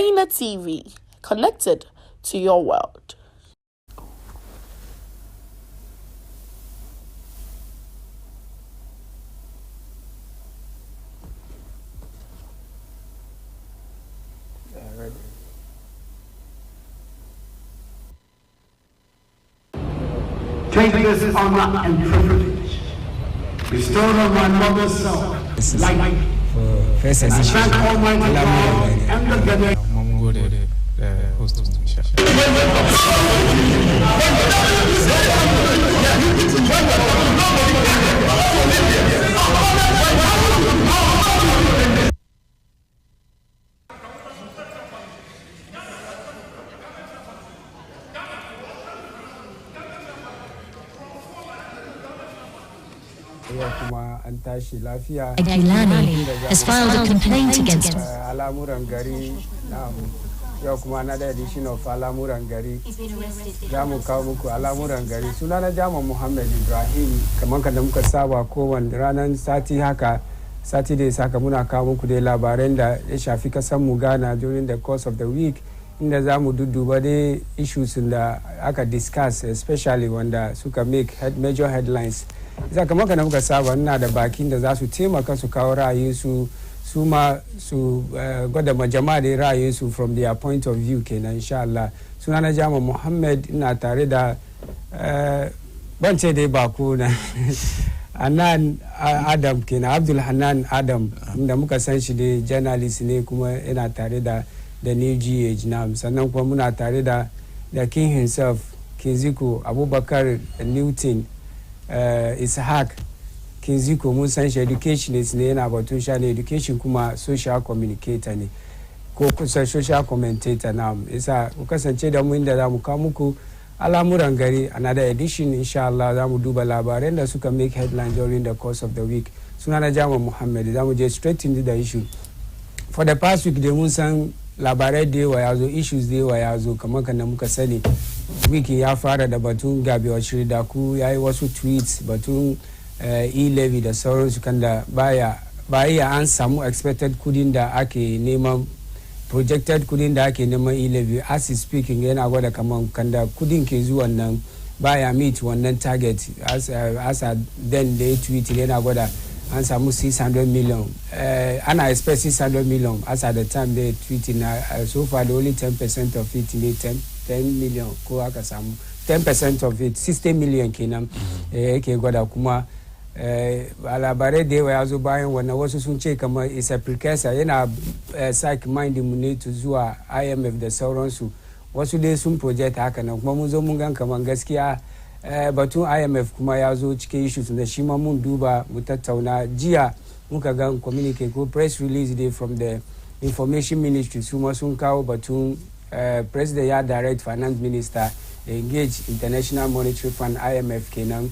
Baina TV, connected to your world. Take this honor and privilege bestowed on my mother's soul. Life. First, I thank Almighty God and the Ghanaian. Gilani has filed a complaint against Alamuran Gary. Yau kuma another edition of Alamuran Gary. Jamu kawo muku Alamuran Gary. Sunana Jama Muhammad Ibrahim. Kamar kan da muka saba kowane ranar sati haka Saturday saka muna kawo muku dai labaran da ya shafi kasar mu Ghana during the course of the week. Inda za mu dudduba dai issues da aka discuss, especially wanda suka make major headlines. Isa kamar kan da muka saba ina da bakin da za su taimaka su kawo ra'ayinsu su ma su gwada majama da ra'ayinsu from their point of view kenan insha Allah. Sunana Jama Muhammad ina tare da ban ce dai bako na Hanan Adam kenan, Abdul Hanan Adam, da muka san shi da journalist ne kuma yana tare da New GH nam, sannan kuma muna tare da King himself, Kinziko Abubakar Newton Ishaq Kinziko. Mun san shi educationist ne, yana batun sha ne education kuma social communicator ne ko kusa social commentator nam. Isa ku kasance da mu inda za mu kawo muku Alamuran Gari, another edition insha Allah. Za mu duba labaran da suka make headline during the course of the week. Sunana Jama Muhammad. Za mu je straight into the issue. For the past week, mun san labarai da yawa ya zo, issues da yawa ya zo, kamar kan da muka sani wiki ya fara da batun Gabi Oshiridaku ya yi wasu tweets batun e-levy da sauransu kan da ba iya an samu expected kudin da ake neman, projected kudin da ake neman e-levy as is speaking yana gwada kamar kan da kudin ke zuwa nan baya meet wannan target as a then da ya tweet yana gwada an samu 600 million. Ana expect 600 million as at the time they tweeting. So far the only 10% of it ne 10 million ko aka samu 10% of it 60 million kenan yake gwada. Kuma labarai da yawa ya zo bayan wannan, wasu sun ce kamar is a precursor, yana psych mind mu ne to zuwa IMF da sauransu. Wasu dai sun project haka nan, kuma mun zo mun gan kamar gaskiya batun IMF kuma ya zo cikin issues da shi ma mun duba mu tattauna. Jiya muka gan communique ko press release day from the information ministry, su ma sun kawo batun president ya direct finance minister engage international monetary fund IMF kenan,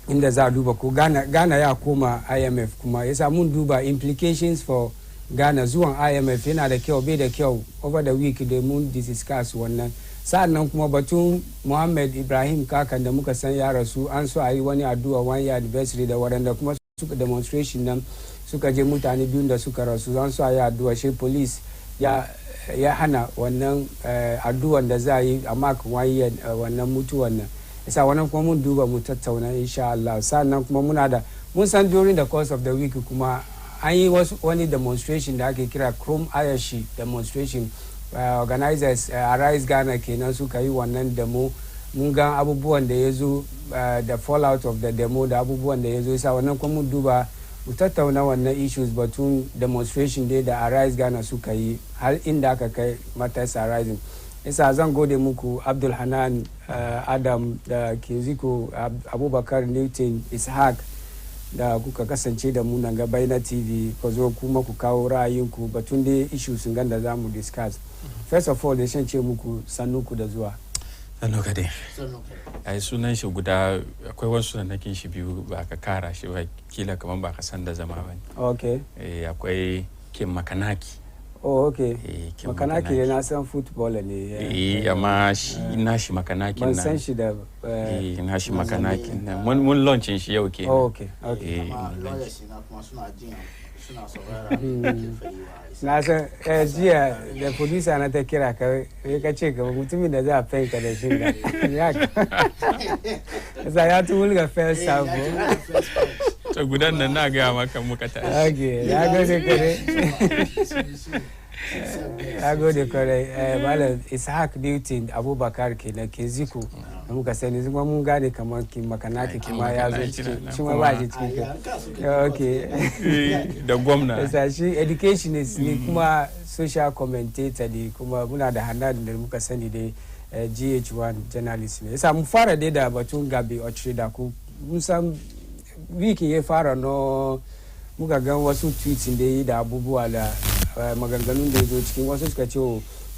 inda za a duba ko Ghana ya koma IMF. Kuma yasa mun duba implications for Ghana zuwan IMF yana da kyau bai da kyau. Over the week da mun discuss wannan. Sa'annan kuma batun Muhammad Ibrahim Kakan da muka san ya rasu, an so a yi wani addu'a 1 year anniversary da waɗanda kuma suka demonstration nan suka je mutane biyun da suka rasu, an so a yi addu'a. Shi police ya hana wannan addu'an da za a yi a mark 1 year wannan mutuwan nan. Isa wannan kuma mun duba mu tattauna insha Allah. Sa'annan kuma mun san during the course of the week kuma an yi wani demonstration da ake kira Chrome Ayashi demonstration. Organizers Arise Ghana kenan suka yi wannan demo. Mun ga abubuwan da ya zo, the fallout of the demo da abubuwan da ya zo. Isa wannan kuma mun duba mu tattauna wannan issues batun demonstration dai da Arise Ghana suka yi har inda aka kai matasa rising. Isa zan gode muku Abdul Hanan Adam da Kinziko Abubakar Newton Ishaq da kuka kasance da mu nan ga Baina TV, ku zo kuma ku kawo ra'ayinku batun da issues sun ganda za mu discuss. First of all, da shan ce muku sannuku da zuwa. Sannu ka dai. Ai sunan shi guda, akwai wasu sunakin shi biyu ba ka kara shi ba, kila kaman ba ka san da zama ba ne. Okay. Akwai Kim Makanaki. Oh, okay. Makanaki ne na san footballer ne. Amma shi nashi Makanaki na. Ban san shi da nashi Makanaki na. Mun launch shi yau ke. Oh, okay. na san jiya da producer na ta kira ka ce ka mutumin da za a fahimta da shi ya ya tuwulga first sabo to gudan nan na ga maka muka tashi ya gode kare ya gode kare malam Ishaq Newton Abubakar kenan ke ziko da muka sani kuma mun gane kamar kin makanaki kuma ya zo cikin shi ma ba shi cikin da gwamna shi educationist ne kuma social commentator ne kuma muna da hannun da muka sani da GH1 journalist ne yasa mu fara dai da batun Gabi Otrida ko mun san wiki ya fara no muka ga wasu tweets da yi da abubuwa da maganganun da ya zo cikin wasu suka ce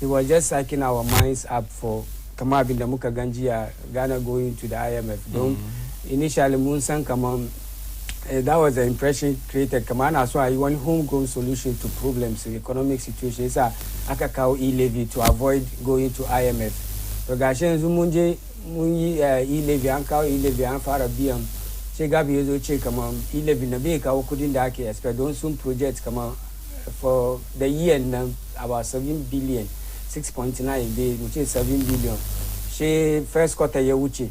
we were just psyching our minds up for kama abin da muka gan jiya Ghana going to the IMF don initially mun san kaman that was the impression created kama ana so a yi wani homegrown solution to problems in economic situation yasa aka kawo e-levy to avoid going to IMF to gashi yanzu mun je mun yi e-levy an kawo e-levy an fara biyan sai Gabi ya zo ce kama e-levy na bai kawo kudin da ake expect don sun project kama for the year now about 7 billion 6.9 day which is 7 billion she first quarter ya wuce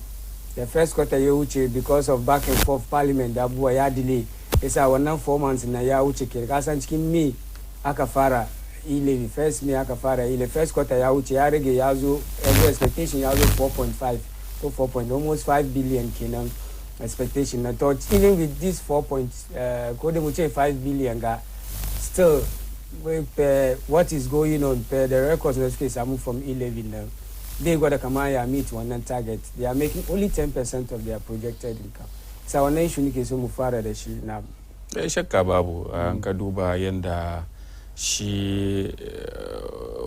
the first quarter ya wuce because of back and forth parliament da abuwa ya delay yasa wannan 4 months na ya wuce ke kasan cikin May aka fara e-levy first May aka fara e-levy first quarter ya wuce ya rage ya zo every expectation ya zo 4.5 to 4. Almost 5 billion kenan expectation na to even with this 4 ko da mu ce 5 billion ga still what is going on the records in this case are moved from e-levy now they got a kamaya meet one target they are making only 10% of their projected income so wannan issue ne ke so mu fara da shi na shakka babu an ka duba yanda shi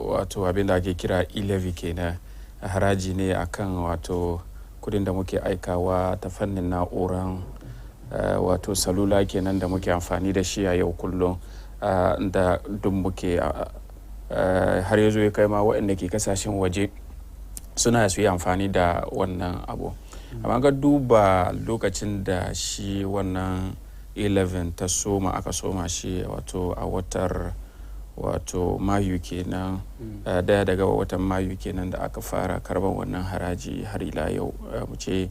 wato abin da ake kira e-levy kenan haraji ne akan wato kudin da muke aikawa ta fannin na'uran wato salula kenan da muke amfani da shi a yau kullum da duk muke har yanzu ya kai ma waɗanda ke kasashen waje suna su yi amfani da wannan abu amma ga duba lokacin da shi wannan 11 ta soma aka soma shi wato a watar wato Mayu kenan daya daga watan Mayu kenan da aka fara karban wannan haraji har ila yau mu ce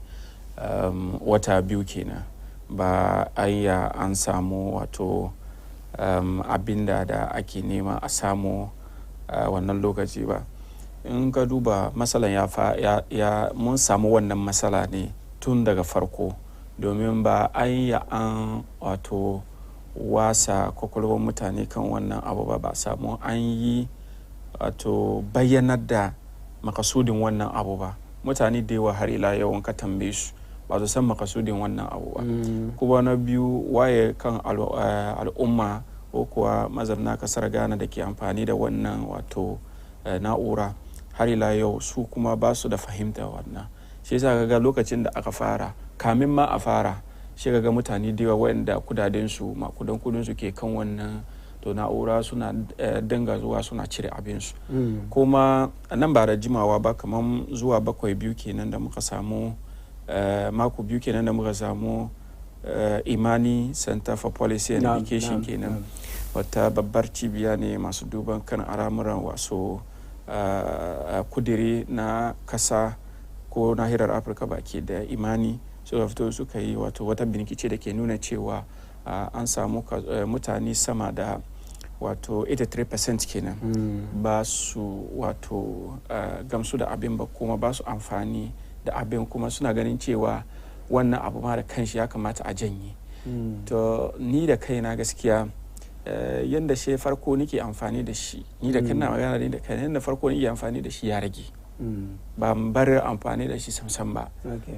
wata biyu kenan ba an samu wato abinda da ake nema a samu wannan lokaci ba in ka duba matsalan ya mun samu wannan matsala ne tun daga farko domin ba an wato wasa kwakwalwar mutane kan wannan abu ba samu an yi wato bayyanar da makasudin wannan abu ba mutane da yawa har ila yau ka tambaye su ba su san makasudin wannan abu ba kuma na biyu waye kan al'umma ko kuwa mazarna kasar Ghana da ke amfani da wannan wato na'ura har ila yau su kuma ba su da fahimta wannan shi yasa ga lokacin da aka fara kamin ma a fara shi ga mutane da yawa wanda kudaden su makudan kudin su ke kan wannan to na'ura suna dinga zuwa suna cire abin su kuma nan ba da jimawa ba kaman zuwa 7 kenan da muka samu mako 2 kenan da muka samu Imani Center for Policy and Education kenan wata babbar cibiya ne masu duban kan al'amuran wasu kudiri na kasa ko nahiyar Afirka baki da Imani suka fito suka yi wato wata bincike da ke nuna cewa an samu mutane sama da wato 83% kenan ba su wato gamsu da abin ba kuma ba su amfani da abin kuma suna ganin cewa wannan abu ma da kanshi ya kamata a janye to ni da kaina gaskiya yanda shi farko nake amfani da shi ni da kana magana ne da kai yanda farko nake amfani da shi ya rage ba bar amfani da shi samsam ba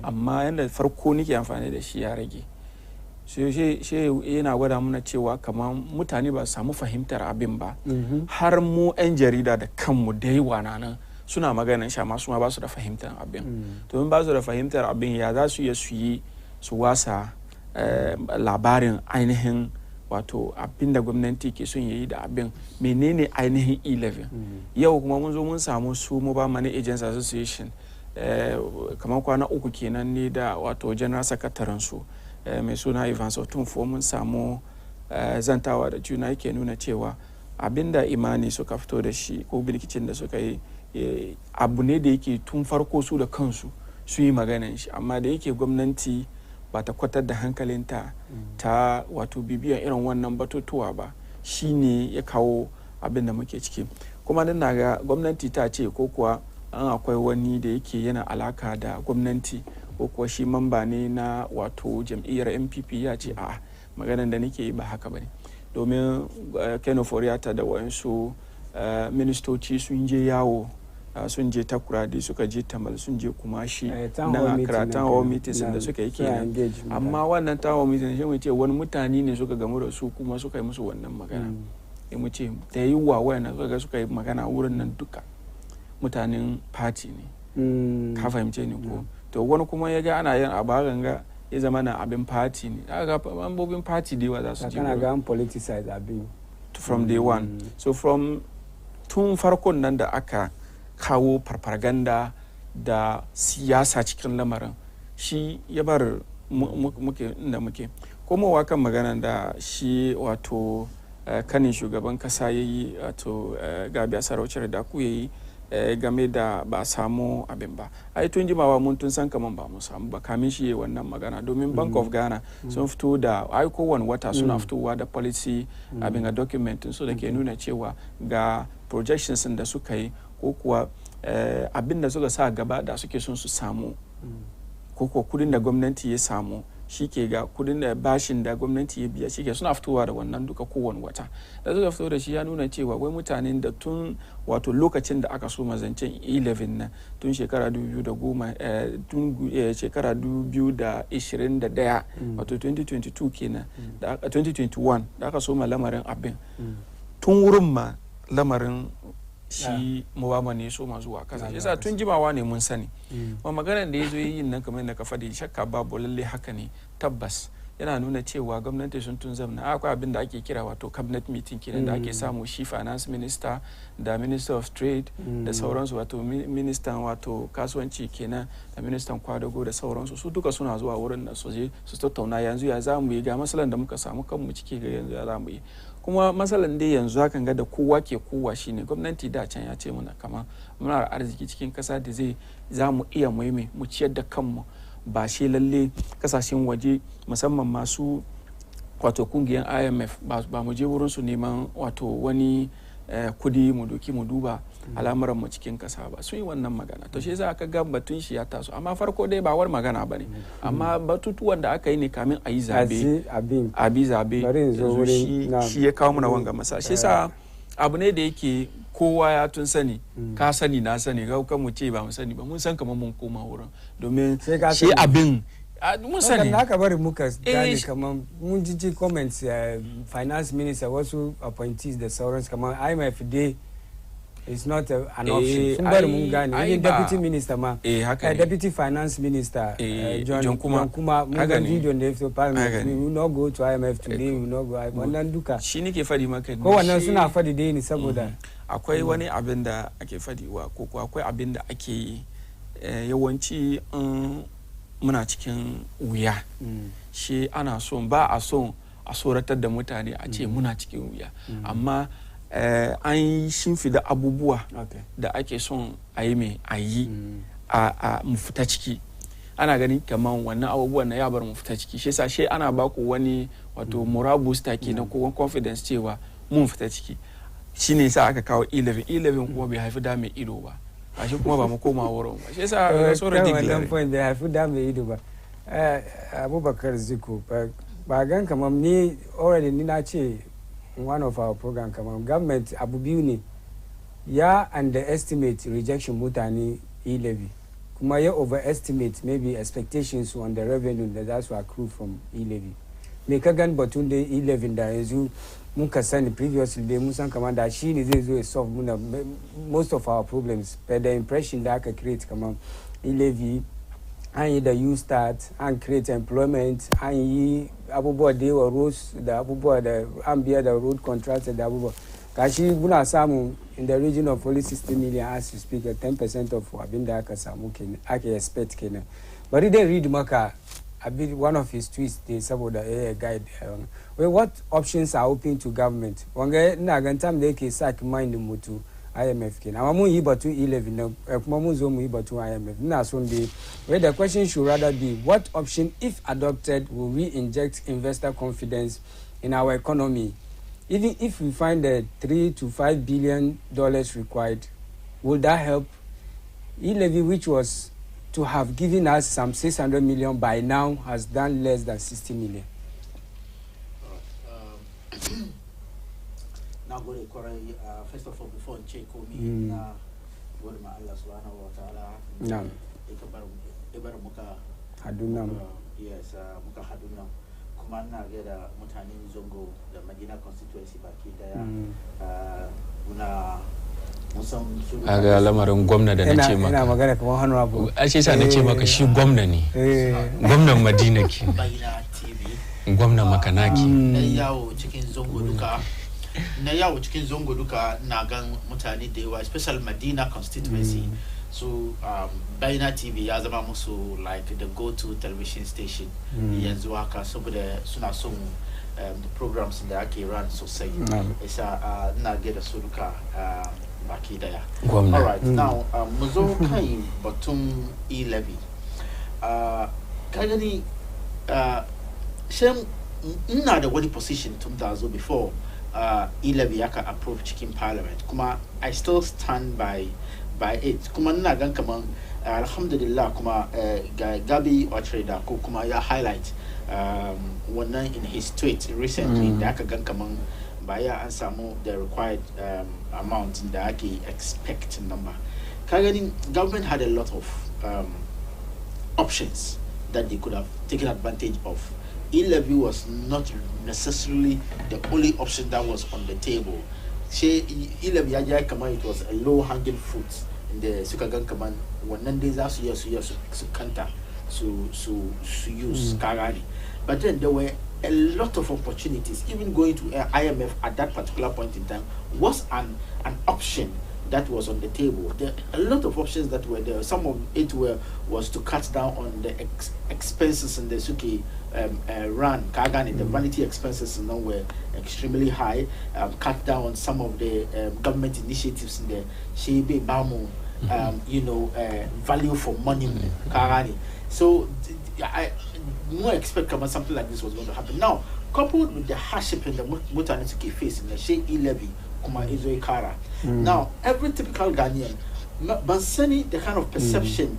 amma yanda farko nake amfani da shi ya rage shi yana gwada mana cewa kamar mutane ba samu fahimtar abin ba har mu 'yan jarida da kanmu da yawa nan suna maganin shi amma su ma ba su da fahimtar abin domin ba su da fahimtar abin ya za su iya su wasa labarin ainihin wato abin da gwamnati ke son yayi da abin menene ainihin e-levy yau kuma mun zo mun samu su mobile money agents association kamar kwana 3 kenan ne da wato general secretary su mai suna Ivan Sotunfo mun samu zantawa da juna yake nuna cewa abinda imani suka fito da shi ko bilkicin da suka yi abu ne da yake tun farko su da kansu su yi maganan shi, amma da yake gwamnati ba ta kwatar da hankalinta ta wato bibiyan irin wannan batutuwa ba, shi ne ya kawo abin da muke ciki. Kuma nan na ga gwamnati ta ce ko kuwa an akwai wani da yake yana alaka da gwamnati ko kuwa shi mamba ne na wato jam'iyyar NPP ya ce a'a maganan da nake yi ba haka bane, domin Keno Foriata da wayansu ministoci sun je yawo, sun je Takoradi, suka je Tamal, sun je Kumashi na Accra town hall meetings da suka yi kenan. Amma wannan town hall meetings shi mu ce wani mutane ne suka gamu da su kuma suka yi musu wannan magana. Mu ce da yi wa wayan suka yi magana wurin nan duka mutanen party ne. Ka fahimce ni ko? To wani kuma ya ga ana yin abaganga ya zama na abin party ne. Aka ga mambobin party da yawa za su je. Kana ga politicize abin from day one. So from tun farkon nan da aka kawo farfaganda da siyasa cikin lamarin, shi ya bar muke inda muke. Komowa kan magana da shi wato kanin shugaban kasa ya yi, wato Gabi Sarauciyar da ku ya yi game da ba samu abin ba. Ai tun jimawa mun tun san kaman ba mu samu ba kamin shi yi wannan magana, domin Bank of Ghana sun fito da ai kowane wata suna fitowa da policy abin a document su da ke nuna cewa ga projections da suka yi ko kuwa abin da suka sa gaba da suke son su samu ko kuwa kudin da gwamnati ya samu, shi ke ga kudin da bashin da gwamnati ya biya, shi ke suna fitowa da wannan duka kowane wata. Da suka fito da shi ya nuna cewa wai mutanen da tun wato lokacin da aka so mazancen 11 na tun shekara 2010 tun shekara 2021 wato 2022 kenan da 2021 da aka so ma lamarin abin tun wurin ma lamarin shi mubama ne so ma zuwa kasa. Yasa tun jimawa ne mun sani. Ma maganar da ya zo yin nan kamar da ka faɗi, shakka babu lalle haka ne, tabbas yana nuna cewa gwamnati sun tun zamna akwai abin da ake kira wato cabinet meeting kenan da ake samu shi finance minister da minister of trade da sauransu, wato ministan wato kasuwanci kenan da ministan kwadago da sauransu, su duka suna zuwa wurin da su je su tattauna yanzu ya zamu yi ga masalan da muka samu kanmu ciki ga yanzu ya zamu yi. Kuma matsalan dai yanzu hakan ga da kowa ke kowa shine gwamnati da can ya ce muna kama muna da arziki cikin kasa da zai za mu iya mu ciyar da kanmu, ba shi lalle kasashen waje musamman masu wato kungiyar IMF ba mu je wurin su neman wato wani kudi mu doki mu duba al'amuran mu cikin kasa ba. Sun yi wannan magana, to shi yasa aka ga batun shi ya taso, amma farko dai ba war magana bane, amma batutuwan da aka yi ne kamin a yi zabe abi zabe shi ya kawo mana wanga masa. Shi yasa abu ne da yake kowa ya tun sani, ka sani na sani, ga kan mu ce ba mu sani ba, mun san kamar mun koma wurin, domin shi abin mun sani. Kan haka bari muka gane kamar mun ji comments finance minister wasu appointees da sauransu kamar IMF dai is not an option. Sun bari mun gane wani deputy minister ma deputy finance minister John Kuma mun ga video da ya fito parliament, we will not go to IMF today, we will not go wannan duka shi nake fadi maka ko wannan suna fadi dai ne saboda akwai wani abin da ake fadiwa ko akwai abin da ake yi yawanci muna cikin wuya, shi ana son ba a son a tsoratar da mutane a ce muna cikin wuya, amma an yi shimfida abubuwa da ake son a yi mai a yi a mu fita ciki. Ana ganin kamar wannan abubuwan na ya bar mu fita ciki, shi yasa shi ana baku wani wato moral booster kenan ko confidence cewa mun fita ciki. Shine yasa aka kawo 11 kuma bai haifi da mai ido ba, shi kuma ba mu koma wurin ba. Shi yasa sauran wannan point bai haifi da mai ido ba. Abubakar Ziko ba gan kamar ni already ni na ce one of our program kamar government abu biyu ne, ya underestimate rejection mutane e-levy kuma ya overestimate maybe expectations on the revenue da za su accrue from e-levy. Me ka gan batun da e-levy da yanzu mun ka sani previously dai mun san kamar da shi ne zai zo ya solve muna most of our problems, but the impression da aka create kamar e-levy an yi da U-Start, an create employment, an yi abubuwa da yawa roads da abubuwa da an biya da road contracts da abubuwa. Gashi muna samu in the region of only 60 million as you speak, 10% of abin da aka samu kenan, aka expect kenan. Bari dai read maka a bit one of his tweets they saboda guide well, what options are open to government wanga na gantam da yake sack mind mutu IMF kin amma mun yi batu 11 na kuma mun zo mu yi batu IMF ina so be where the question should rather be what option if adopted will re-inject investor confidence in our economy even if we find the $3 to $5 billion required will that help e-levy which was to have given us some 600 million by now has done less than 60 million. Now go to first of all before check me na go to Allah subhanahu wa ta'ala. Naam. Ibar muka Haduna. Yes, muka haduna. Kuma na ga da mutanen Zongo da Madina constituency baki daya. Muna a ga lamarin gwamna da na ce maka ina magana kamar honorable a ce sa na ce maka shi gwamna ne gwamnan Madina ke gwamnan Makanaki na yawo cikin zongo duka na gan mutane da yawa especially Madina constituency so Baina TV ya zama musu like the go-to television station yanzu haka saboda suna son the programs da ake run sosai isa na ga da su duka baki daya. All right, now mu zo kai batun e-levy. Ka gani shem ina da wani position tun da zo before e-levy aka approve cikin parliament kuma I still stand by it kuma ina gan kaman alhamdulillah kuma Gabi Otreda ko kuma ya highlight wannan in his tweet recently da aka gan kaman baya an samu the required amount da ake expect number. Kagani government had a lot of options that they could have taken advantage of. E-levy was not necessarily the only option that was on the table. E-levy it was a low-hanging fruit in the Sukagan command. One day that's su kanta su use Kagani, but then there were a lot of opportunities. Even going to IMF at that particular point in time was an option that was on the table. There a lot of options that were there. Some of it was to cut down on the expenses in the Suki run Kagani. The vanity expenses now were extremely high. Cut down on some of the government initiatives in the Shebe Bamu, value for money Kagani. So I more expect something like this was going to happen. Now, coupled with the hardship in the Mutanisuki face in the Shea E-levy, Kuma Izoe Kara. Now, every typical Ghanaian, Bansani, the kind of perception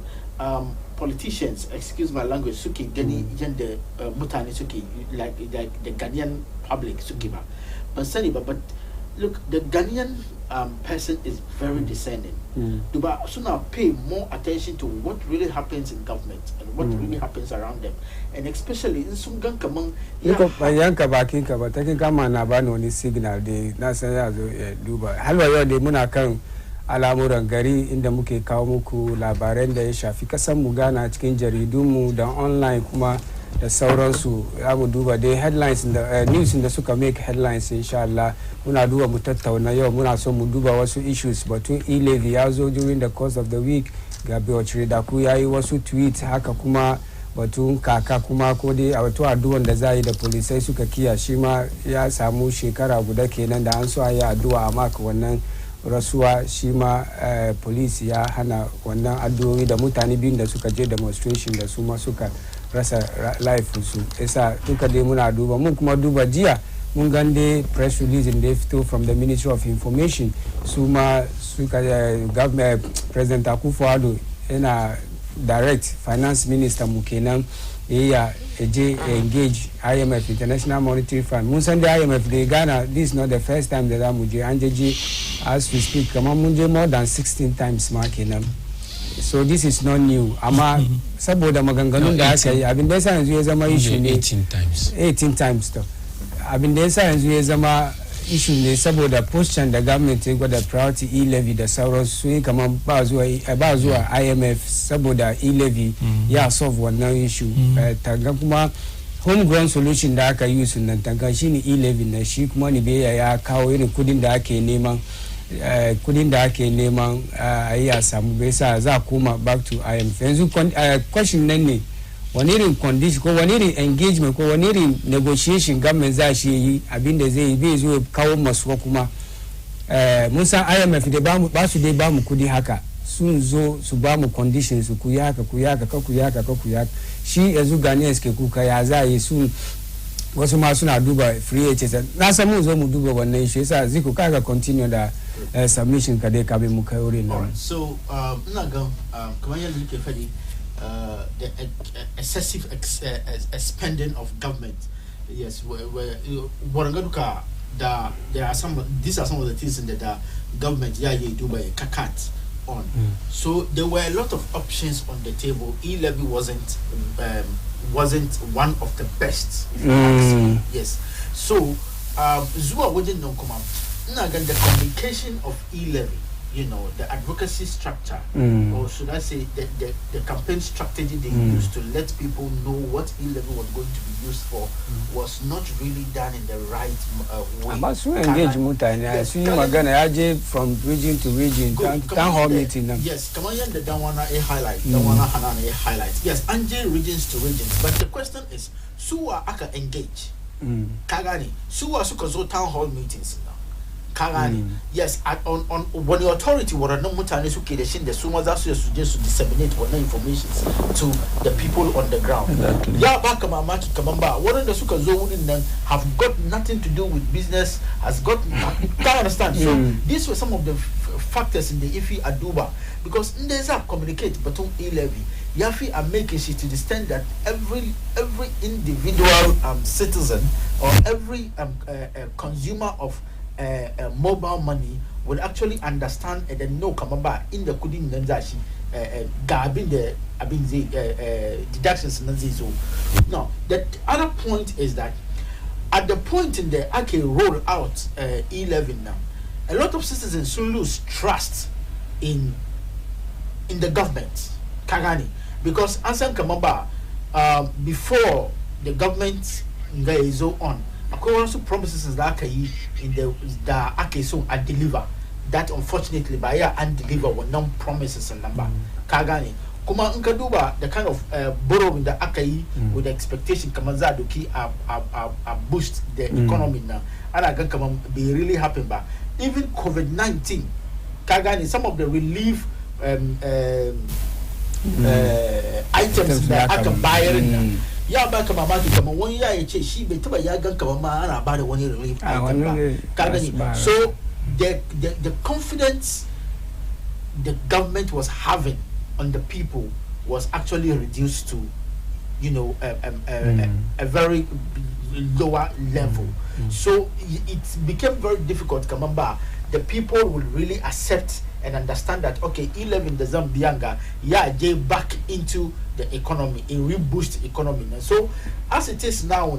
politicians, excuse my language, Suki, Gani, the Mutanisuki, like the Ghanaian public, Sukiba. Bansani, but look, the Ghanaian person is very discerning. Duba sooner pay more attention to what really happens in government and what really happens around them, and especially in Sungan Kamang. Yanka bakinka ba take kama na ba wani signal da na san ya zo duba halwa yau da muna kan Alamuran Gari inda muke kawo muku labaran da ya shafi kasan mu Ghana cikin jaridunmu da online kuma da sauransu za mu duba dai headlines da news da suka make headlines insha Allah muna duba mu tattauna yau muna so mu duba wasu issues batun e-levy ya zo during the course of the week Gabi Otreda ku yayi wasu tweets haka kuma batun kaka kuma ko dai a wato addu'an da za yi da polisai suka kiya shi ma ya samu shekara guda kenan da an so a yi addu'a amma wannan rasuwa shi ma police ya hana wannan addu'o'i da mutane biyun da suka je demonstration da su ma suka rasa life su isa duka dai muna duba mun kuma duba jiya mun gande press release in the fito from the Ministry of Information su ma suka government President Akufo-Addo yana direct finance minister mu kenan ya je engage IMF International Monetary Fund mun san da IMF da Ghana this is not the first time that mu je an je as we speak kamar mun je more than 16 times ma kenan. So this is not new amma saboda maganganun da aka yi abin da yasa yanzu ya zama issue ne 18 times to abin da yasa yanzu ya zama issue ne saboda position da government ya gwada priority e-levy da sauran su yi kamar ba zuwa IMF saboda e-levy ya solve wannan issue tanga kuma homegrown solution da aka yi nan tanga shine e-levy na shi kuma ni bai ya kawo irin kudin da ake neman a yi a samu bai sa za koma back to IMF yanzu question nan ne wani irin condition ko wani irin engagement ko wani irin negotiation government za shi yi abin da zai yi bai zo kawo masuwa kuma mun san IMF da ba su dai ba mu kudi haka sun zo su ba mu conditions ku yi haka ku yi haka ka ku yi haka ka ku yi haka shi yanzu Ghanaians ke kuka ya za yi sun wasu ma suna duba free HSS na san mu zo mu duba wannan shi yasa ziko kaga continue da submission ka dai ka bi mu kai wurin nan. So ina ga kamar yadda nake faɗi the excessive spending of government. Yes, warangaduka there are these are some of the things in the government do by kakat on. So there were a lot of options on the table. E-levy wasn't one of the best. If you ask me. Yes. So Zua wouldn't know come up. The communication of E-levy, the advocacy structure, or should I say the campaign strategy they used to let people know what E-levy was going to be used for was not really done in the right way. But so engage mutane, so you magana from region to region, town hall meeting. Yes, come on, the Dawana a highlight, Dawana Hanana a highlight. Yes, Anje regions to regions. But the question is, Suwa aka engage? Kagani, Suwa suka town hall meetings. Kagani, yes, on when the authority were not mutane suke the shin the sumas that suggest to disseminate what information to the people on the ground. Yeah, back maki kamamba. What the suka zo wouldn't have got nothing to do with business. Has got can't understand. So these were some of the factors in the IFI Aduba because there's a communicate between E-levy. Yafi are making it to the extent that every individual citizen or every consumer of mobile money will actually understand and then know kamamba in the kudin nanzashi gabin the deductions nanzizo. Now the other point is that at the point in the Ake roll out E-levy now, a lot of citizens soon lose trust in the government Kagani because Ansan Kamamba before the government is on according to promises that in the Ake so and deliver that unfortunately by and deliver were non promises and number Kagani kuma nkaduba the kind of borrowing the Akai with the expectation kamanza doki boost the economy now and I can be really happy but even COVID-19 Kagani some of the relief items that I can buy in ya ba kama ma kama wani ya yace shi bai taba ya gan kama ma ana ba da wani relief item. So the confidence the government was having on the people was actually reduced to a very lower level. So it became very difficult kamamba the people would really accept and understand that okay E-levy in the Zambianga they back into the economy in reboost economy. And so as it is now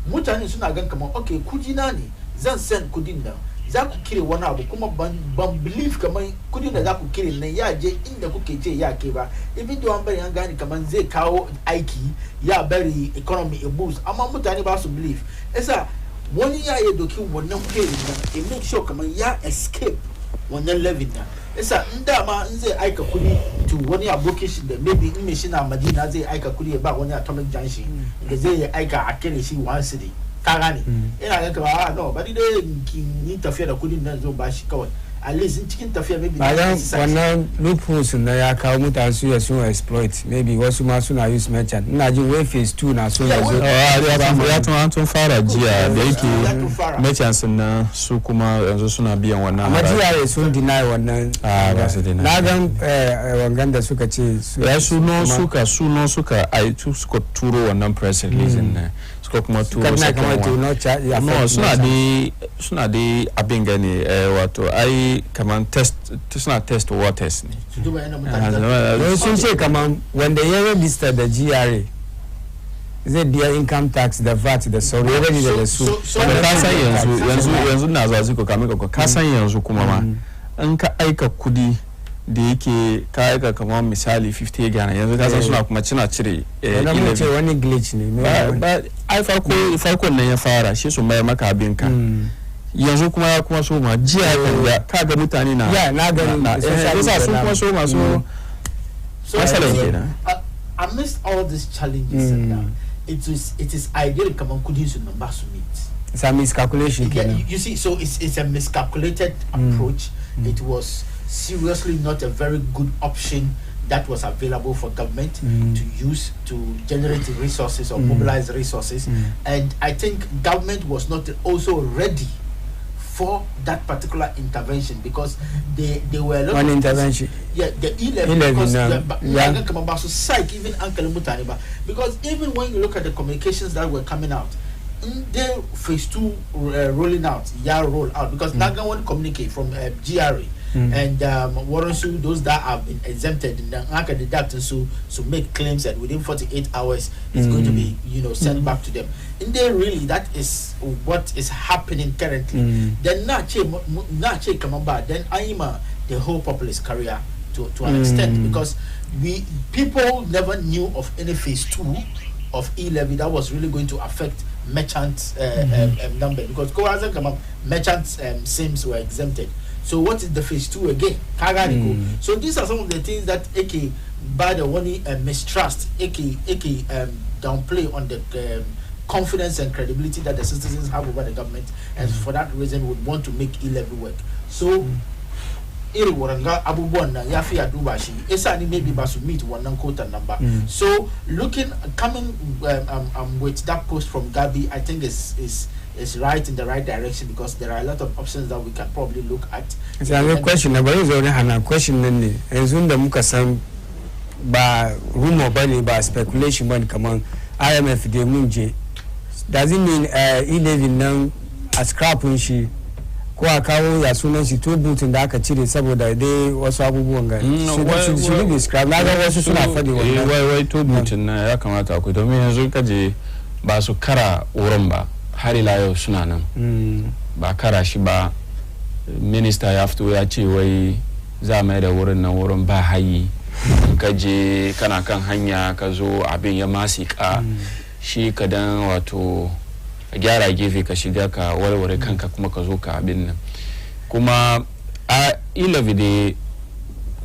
mutane suna gan kaman okay kudi na ne zan send kudin nan za ku kire wani abu kuma ban believe kaman kudin da za ku kire nan ya je inda kuke ce ya ke ba even though an bari an gani kaman zai kawo aiki ya bari economy a boost amma mutane ba su believe esa wani ya doki wannan kire nan e make sure kaman ya escape wannan levy na esa inda ma in zai aika kudi to wani abokin shi da maybe in me shi na Madina zai aika kudi ba wani atomic junction da zai aika a kire shi one city ka gane ina ga kama no ba dai ni tafiya da kudin nan zo ba shi kawai at least in cikin tafiya maybe bayan wannan loopholes na ya kawo mutane su ya sun exploit maybe wasu ma suna use merchant ina jin way phase 2 na so ya tun fara jiya da yake merchants na su kuma yanzu suna biyan wannan amma jiya sun deny wannan ba su deny na gan wangan da suka ce ya suno suka ai suka turo wannan press release ne suka kuma turo suna dai abin gane wato ai kaman suna test waters ne sun ce kaman wanda ya register da GRA zai biya income tax da VAT da sauri ya gani da su ka san yanzu na zuwa ziko kamar ka san yanzu kuma ma in ka aika kudi da yake ka aika kamar misali 50 Ghana yanzu ka san suna kuma cire wannan ce wani glitch ne ba ai farko nan ya fara shi su mai maka abin ka yanzu kuma ya kuma so ma jiya ka ga mutane na ya na gani yasa su kuma so masu masalan kenan amidst all these challenges, it is ideal come couldn't so number to meet. It's a miscalculation. You see, so it's a miscalculated approach. It was seriously not a very good option that was available for government to use to generate resources or mobilize resources. And I think government was not also ready for that particular intervention because they were a lot One of intervention. the E11 because even Uncle Mutaniba, because even when you look at the communications that were coming out, they phase 2 rolling out, roll out because Naga won't communicate from GRA and Warren those that have been exempted and Naka deduct and so make claims that within 48 hours it's going to be sent back to them. And they really that is what is happening currently. Then Nache come back, then Aima the whole populace career to an extent because people never knew of any phase 2 of E-levy that was really going to affect merchant number because merchant SIMs were exempted. So what is the phase 2 again? So these are some of the things that AK by the one mistrust, AK downplay on the confidence and credibility that the citizens have over the government, and for that reason would want to make E-levy work. So Waranga Abubuana Yafi Adubashi, Esani maybe Basu meet one quota number. So coming with that post from Gabi, I think is right in the right direction because there are a lot of options that we can probably look at. It's a question about a question and the Mukasam by rumor by speculation when come on IMF de Munje. Does it mean E-levy now a scrap when she kwa kawo ya sunan shi to butun da aka cire saboda dai wasu abubuwan ga shi describe na ga wasu suna fadi wannan wai to butun na ya kamata akwai domin yanzu kaje ba su kara wurin ba har ila yau suna nan ba kara shi ba minister ya fito ya ce wai za mai da wurin nan wurin ba hayi kaje kana kan hanya ka zo abin ya masika shi kadan wato gyara gefe ka shiga ka warware kanka kuma ka zo ka abin nan kuma a E-levy da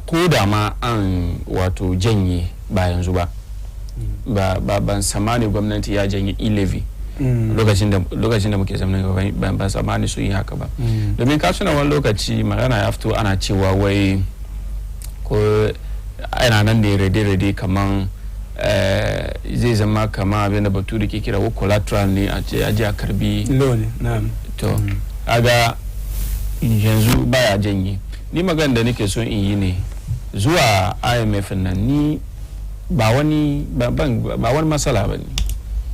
ko da ma an wato janye ba yanzu ba ban samani gwamnati ya janye E-levy lokacin da muke zamanin ban samani su yi haka ba domin ka suna wani lokaci magana ya fito ana cewa wai ko ana nan da rede kaman zai zama kama abin da baturi ke kira collateral ne a ce aje a karbi loan na'am to aga yanzu baya janye ni magana da nake so in yi ne zuwa IMF nan ni ba wani masala bane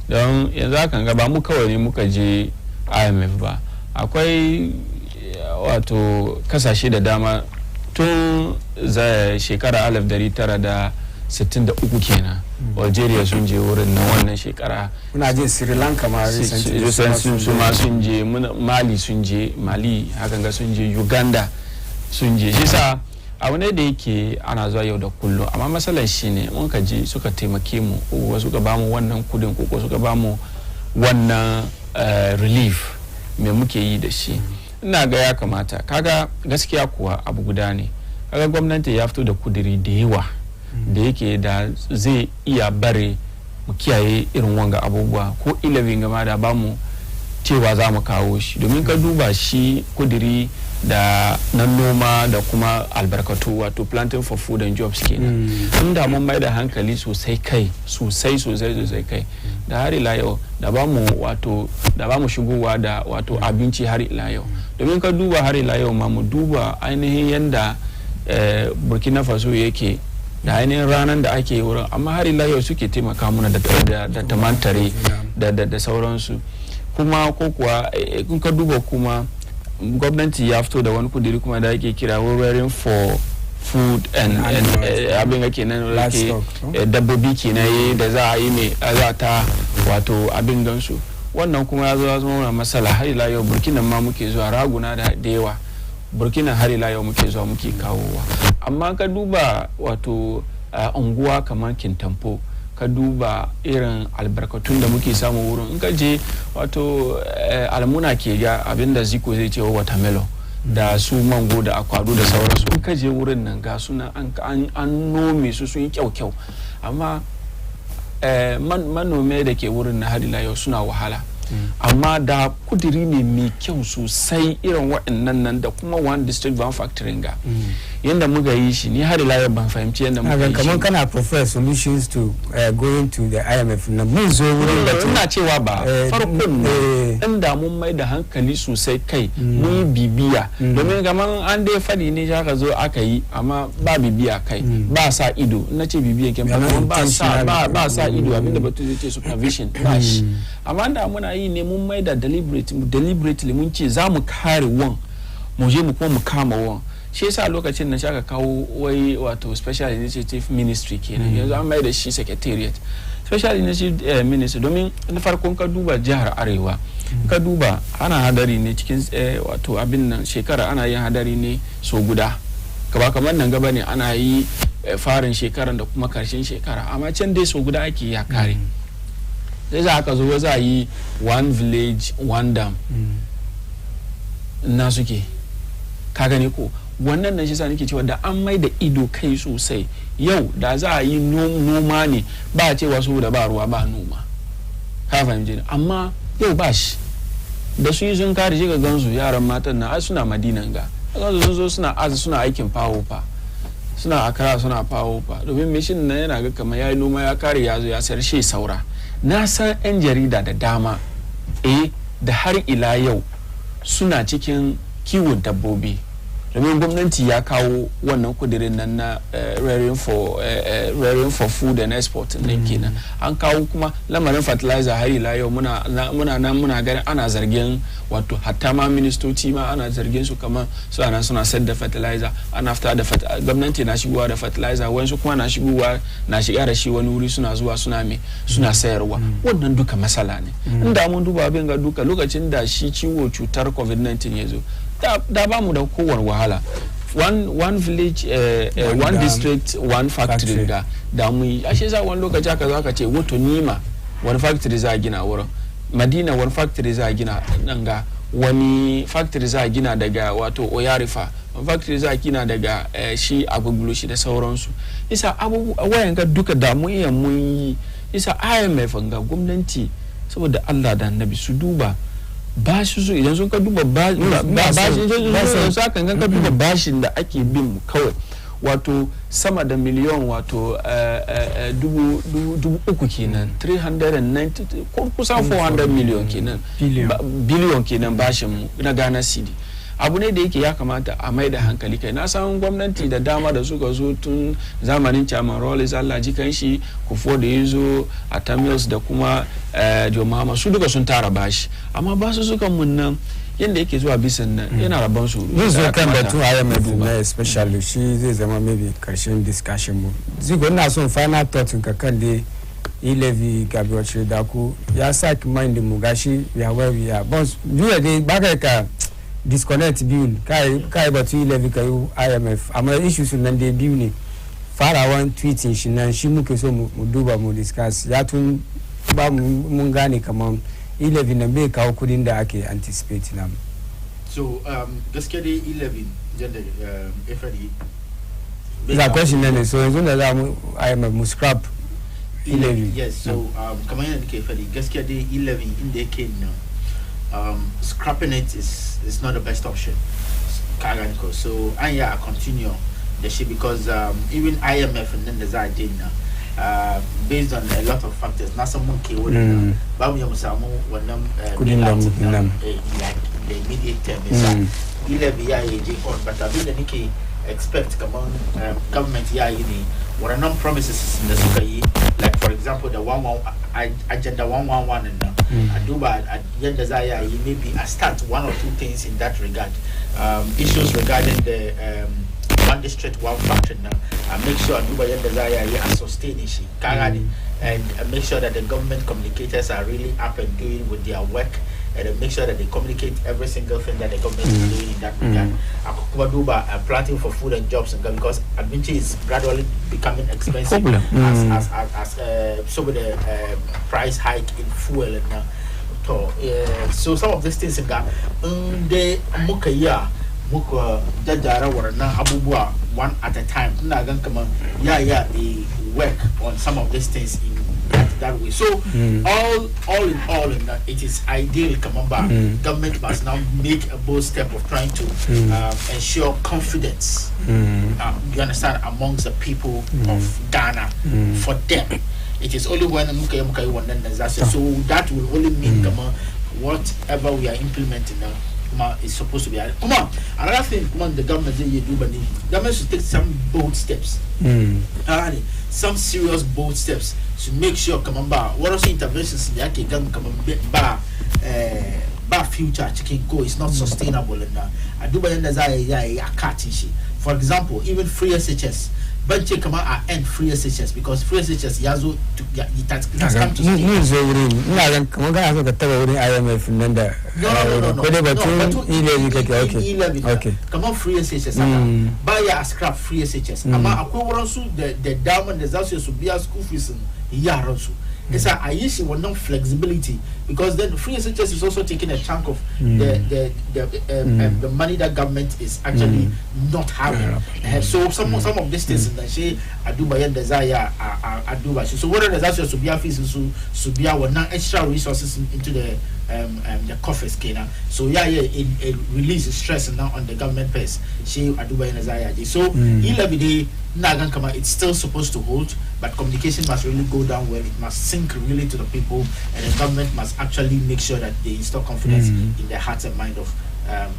don yanzu haka ga ba mu kawai ne muka je IMF ba akwai wato kasashe da dama tun shekara 1963 kenan Algeria sun je wurin na wannan shekara muna je Sri Lanka ma su ma sun je Mali sun je Mali hakan ga sun je Uganda sun je shi sa abu ne da yake ana zuwa yau da kullum amma matsalar shine mun ka je suka taimake mu ko suka ba mu wannan kudin ko suka ba mu wannan relief me muke yi da shi ina ga ya kamata kaga gaskiya kuwa abu guda ne kaga gwamnati ya fito da kudiri da yawa da yake da zai iya bare mu kiyaye irin wanga abubuwa ko E-levy gama da ba mu cewa za mu kawo shi domin ka duba shi kudiri da na noma da kuma albarkatu wato planting for food and jobs kenan inda mun mai da hankali sosai kai da har ila yau da ba mu shigowa da wato abinci har ila yau domin ka duba har ila yau ma mu duba ainihin yanda Burkina Faso yake da ainihin ranar da ake wurin amma har ila yau suke taimaka mana da tamantare da sauransu kuma ko kuwa kun ka duba kuma gwamnati ya fito da wani kudiri kuma da yake kira wearing for food and abin ake nan dabbobi kenan da za a yi ne za ta wato abin gansu wannan kuma ya zo ya zama matsala har ila yau Burkina ma muke zuwa raguna da yawa Burkina har ila yau muke zuwa muke kawowa amma ka duba wato unguwa kamar Kintampo ka duba irin albarkatun da muke samu wurin in ka je wato almuna ke ga abinda ziko zai ce watermelon da su mango da akwado da sauransu in ka je wurin nan ga suna an nome su sun yi kyau amma manome da ke wurin na har ila yau suna wahala amma da kudiri ne mai kyau sosai irin waɗannan nan da kuma one district one factory ga yanda muka yi shi ni har ila yau ban fahimci yanda muka yi kamar kana prefer solutions to going to the IMF na mun zo wurin da ina cewa ba farkon ne inda mun mai da hankali sosai kai mun yi bibiya domin kaman an dai fadi ne aka zo aka yi amma ba bibiya kai ba sa ido ina ce bibiyan kin ba sa ido abinda batu zai ce supervision ba shi amma da muna yi ne mun mai da deliberately mun ce za mu kare wan mu je mu kuma mu kama wan shi yasa lokacin na shaka kawo wai wato special initiative ministry kenan yanzu an mai da shi secretariat special initiative ministry domin na farkon ka duba jihar arewa ka duba ana hadari ne cikin wato abin nan shekara ana yin hadari ne so guda kaba kamar nan gaba ne ana yi farin shekaran da kuma karshen shekara amma can dai so guda ake ya kare sai za ka zo za yi one village one dam na suke ka gane ko wannan nan shi sa nake cewa da an mai da ido kai sosai yau da za a yi noma ne ba a cewa saboda ba ruwa ba noma ka fahimce ni amma yau ba shi da su yi sun kare shi ga gansu yaran matan na suna madinan ga gansu sun zo suna aikin fawo fa suna akara suna fawo fa domin mishin nan yana ga kamar yayi noma ya kare ya zo ya sayar shi saura na san yan jarida da dama da har ila yau suna cikin kiwon dabbobi domin gwamnati ya kawo wannan kudirin nan na rearing for food and export din kenan an kawo kuma lamarin fertilizer har ila yau muna ganin ana zargin wato hatta ma ministoci ma ana zargin su kamar su ana suna sayar da fertilizer ana fita da gwamnati na shigowa da fertilizer wasu kuma na shiga da shi wani wuri suna zuwa suna sayarwa wannan duka masala ne inda mun duba abin ga duka lokacin da shi ciwo cutar covid-19 ya zo da ba mu da kowane wahala one village one district one factory da mu yi ashe za wani lokaci aka zo aka ce wato nima wani factory za a gina wurin madina wani factory za a gina nan ga wani factory za a gina daga wato oyarifa wani factory za a gina daga shi agugulu shi da sauransu isa wayan ga duka da mu iya mun yi isa IMF ga gwamnati saboda Allah da Annabi su duba bashi su idan sun ka duba bashin su kan ka duba bashin da ake bin mu kawai wato sama da miliyon wato dubu uku kenan 390 kusan 400 miliyon kenan biliyon kenan bashin mu na Ghana cedi abu ne da yake ya kamata a mai da hankali kai na san gwamnati da dama da suka zo tun zamanin chairman Rawlings Allah ji kan shi kufo da ya zo a Tamils da kuma Jomama su duka sun tara bashi amma ba su suka mun nan yanda yake zuwa bisan nan yana rabon su zo kan batu IMF na especially shi zai zama maybe karshen discussion mu zigo ina son final thought ka kan dai Ilevy Gabriel Daku ya saki mind mu gashi ya where we are boss duya dai baka ka disconnect bill kai batu Ilevy kai IMF amma issues nan dai biyu ne farawan tweeting shi nan shi muke so mu duba mu discuss ya tun ba mun gane kaman Ilevy nan bai kawo kudin da ake anticipate nam so gaskiya dai Ilevy janda efadi the question ne so yanzu da za mu IMF mu scrap Ilevy yes so kamar yadda ke fadi gaskiya dai Ilevy inda yake nan scrapping it is not the best option kaganko so anya continue the shit because even IMF and then the Zardina based on a lot of factors na someone ke wona ba mu yamu samu wannan kudin da mu nan like the immediate term is Ilevy ya je on but abin da nake expect kaman government ya yi ne waɗannan promises da suka yi like for example the agenda 111 and a duba yadda za a yi maybe a start one or two things in that regard issues regarding the one district one factory now and make sure duba yadda za a yi a sustain shi kagani and make sure that the government communicators are really up and doing with their work and make sure that they communicate every single thing that the government is doing in that regard. Akuba planting for food and jobs and because adventure is gradually becoming expensive as so with the price hike in fuel and so some of these things in that they muka jajjara waɗannan abubuwa one at a time ina gan kaman they work on some of these things in that that way. So all in all, it is ideal. Government must now make a bold step of trying to ensure confidence. You understand, amongst the people of Ghana. For them, it is only when so that will only mean whatever we are implementing now is supposed to be. Come on, another thing, the government should take some bold steps. Some serious bold steps to make sure what also interventions in the future chicken go is not sustainable. For example, even free SHS. But check end free SHS because free SHS Yazo it has come to stay. No. Okay. Come on, free SHS. Buy a scrap free SHS. The diamond is also to be a school fees in it's a issue with no flexibility because then free SHS is also taking a chunk of the money that government is actually not having. So some of these things that she Aduba and desire Aduba. So what are the answers to be a fees to be our extra resources into the coffers Kena. So it releases stress now on the government pays. She Aduba and desire. So 11 day Nagan Kama, it's still supposed to hold, but communication must really go down where it must sink really to the people, and the government must actually make sure that they instill confidence in the hearts and mind of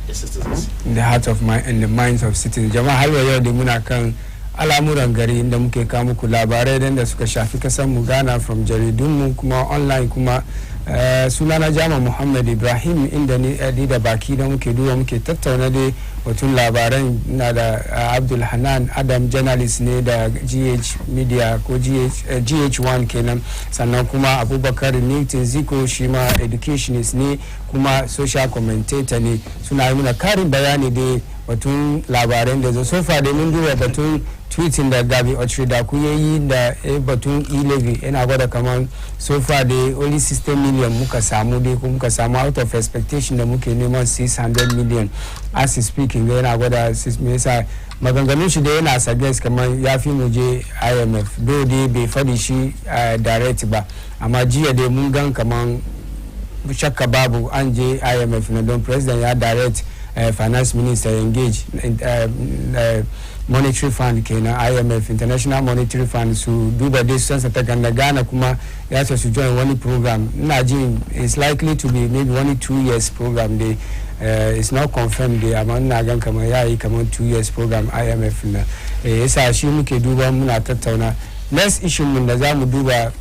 the citizens. In the hearts of mind and the minds of citizens. Jama halwa de muna kan Alamuran Gary inda muke kawo muku labarai da suka shafi kasar mu Ghana from jaridunmu kuma online kuma sunana Jama Muhammad Ibrahim inda ni da baki da muke duba muke tattauna dai batun labaran na da Abdul Hanan Adam journalist ne da GH Media ko GH1 kenan sannan kuma Abubakar Newton Ziko shi ma educationist ne kuma social commentator ne suna yi mana karin bayani da batun labaran da so far da mun duba batun tweeting da Gabi Otrida ku yayi da batun e-levy yana gwada kaman so far da only 60 million muka samu dai kuma muka samu out of expectation da muke neman 600 million as is speaking yana gwada me yasa maganganun shi da yana suggest kaman ya fi mu je IMF do dai bai fadi shi direct ba amma jiya dai mun gan kaman shakka babu an je IMF na don president ya direct finance minister engage monetary fund kenan IMF International Monetary Fund su duba dai su ta ganda Ghana kuma ya ce su join wani program ina jin it's likely to be maybe 1-2 years program dey it's not confirmed dey amma ina gan kamar yayi kamar 2 years program IMF na yasa shi muke duba muna tattauna next issue mun da zamu duba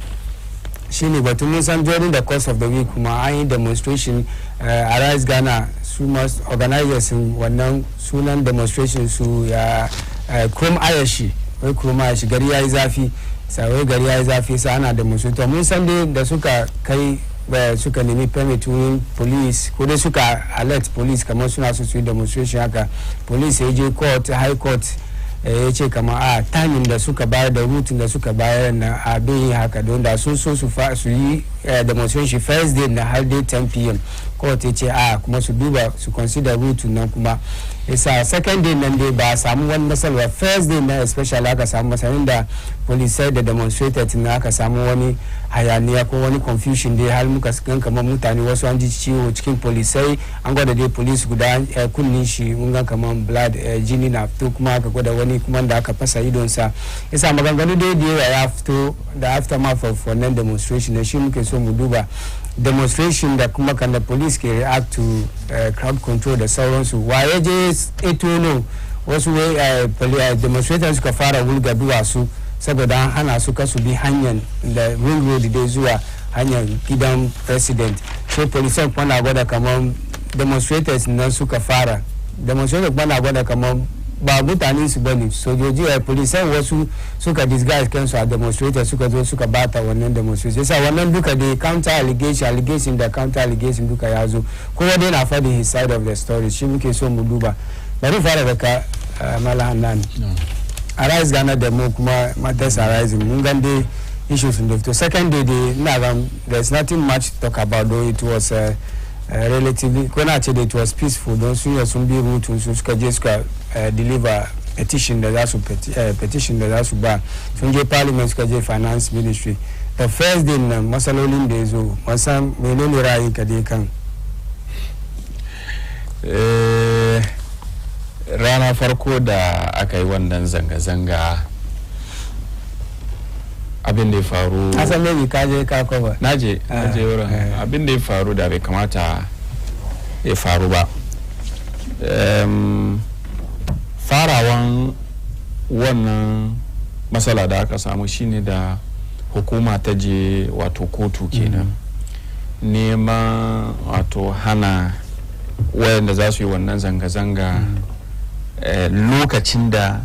shine batun mun san during the course of the week kuma an yi demonstration Arise Ghana su must organizers wannan sunan demonstration su ya Chrome Ayashi wai Chrome Ayashi gari yayi zafi sai gari yayi zafi sai ana demonstration mun san dai da suka kai suka nemi permit wurin police ko dai suka alert police kamar suna so su yi demonstration haka police ya je court high court ya ce kamar timing da suka bayar da route da suka bayar na abin haka don da sun so su yi demonstration first day na har day 10 p.m. court ya ce kuma su duba su consider route nan kuma isa second day nan dai ba samu wani matsala first day na especially aka samu matsalin da police da demonstrated na aka samu wani hayaniya ko wani confusion dai har muka gan kamar mutane wasu an ji ciwo cikin polisai an gwada dai police guda kunnin shi mun ga kamar blood jini na fito kuma aka gwada wani kuma da aka fasa idonsa isa maganganu dai da yawa ya fito da aftermath of wannan demonstration da shi muke so mu duba demonstration da kuma kan da police ke react to crowd control da sauransu waye je etono wasu demonstrators suka fara wulga duwatsu saboda an hana su kasu bi hanyar da ring road dai zuwa hanyar gidan president sai police kuma na gwada kamar demonstrators nan suka fara demonstrators kuma na gwada kamar ba mutane su bane sojoji police wasu suka disguise kansu a demonstrators suka zo suka bata wannan demonstration sai wannan duka da counter allegation da counter allegation duka ya zo kowa dai na faɗi his side of the story shi muke so mu duba bari fara da ka Malahanan Arise Ghana da mu kuma matters arising mun gan dai issues in the second day there's nothing much to talk about though it was relatively kona ce da it was peaceful don sun bi route su suka je suka deliver petition da za su ba sun je parliament suka je finance ministry the first day nan masalolin da ya zo wasan menene ra'ayinka dai kan rana farko da aka yi wannan zanga-zanga abin da ya faru asan ne ka je ka cover naje wurin abin da ya faru da bai kamata ya faru ba farawan wannan matsala da aka samu shine da hukuma ta je wato kotu kenan neman wato hana wayanda za su yi wannan zanga-zanga lokacin da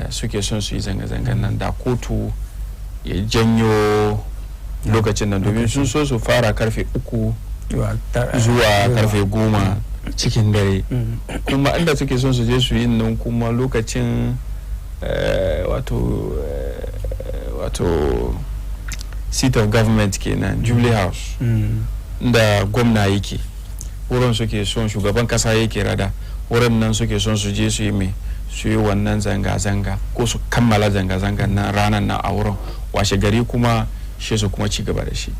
suke son su yi zanga-zangan nan da kotu ya janyo lokacin nan domin sun so su fara karfe 3 zuwa karfe 10 cikin dare kuma inda suke son su je su yi nan kuma lokacin wato seat of government kenan Jubilee House da gwamna yake wurin suke son shugaban kasa yake rada wurin nan suke son su je su yi mai su yi wannan zanga-zanga ko su kammala zanga-zangan na ranar na a wurin washe gari kuma shi su kuma ci gaba da shi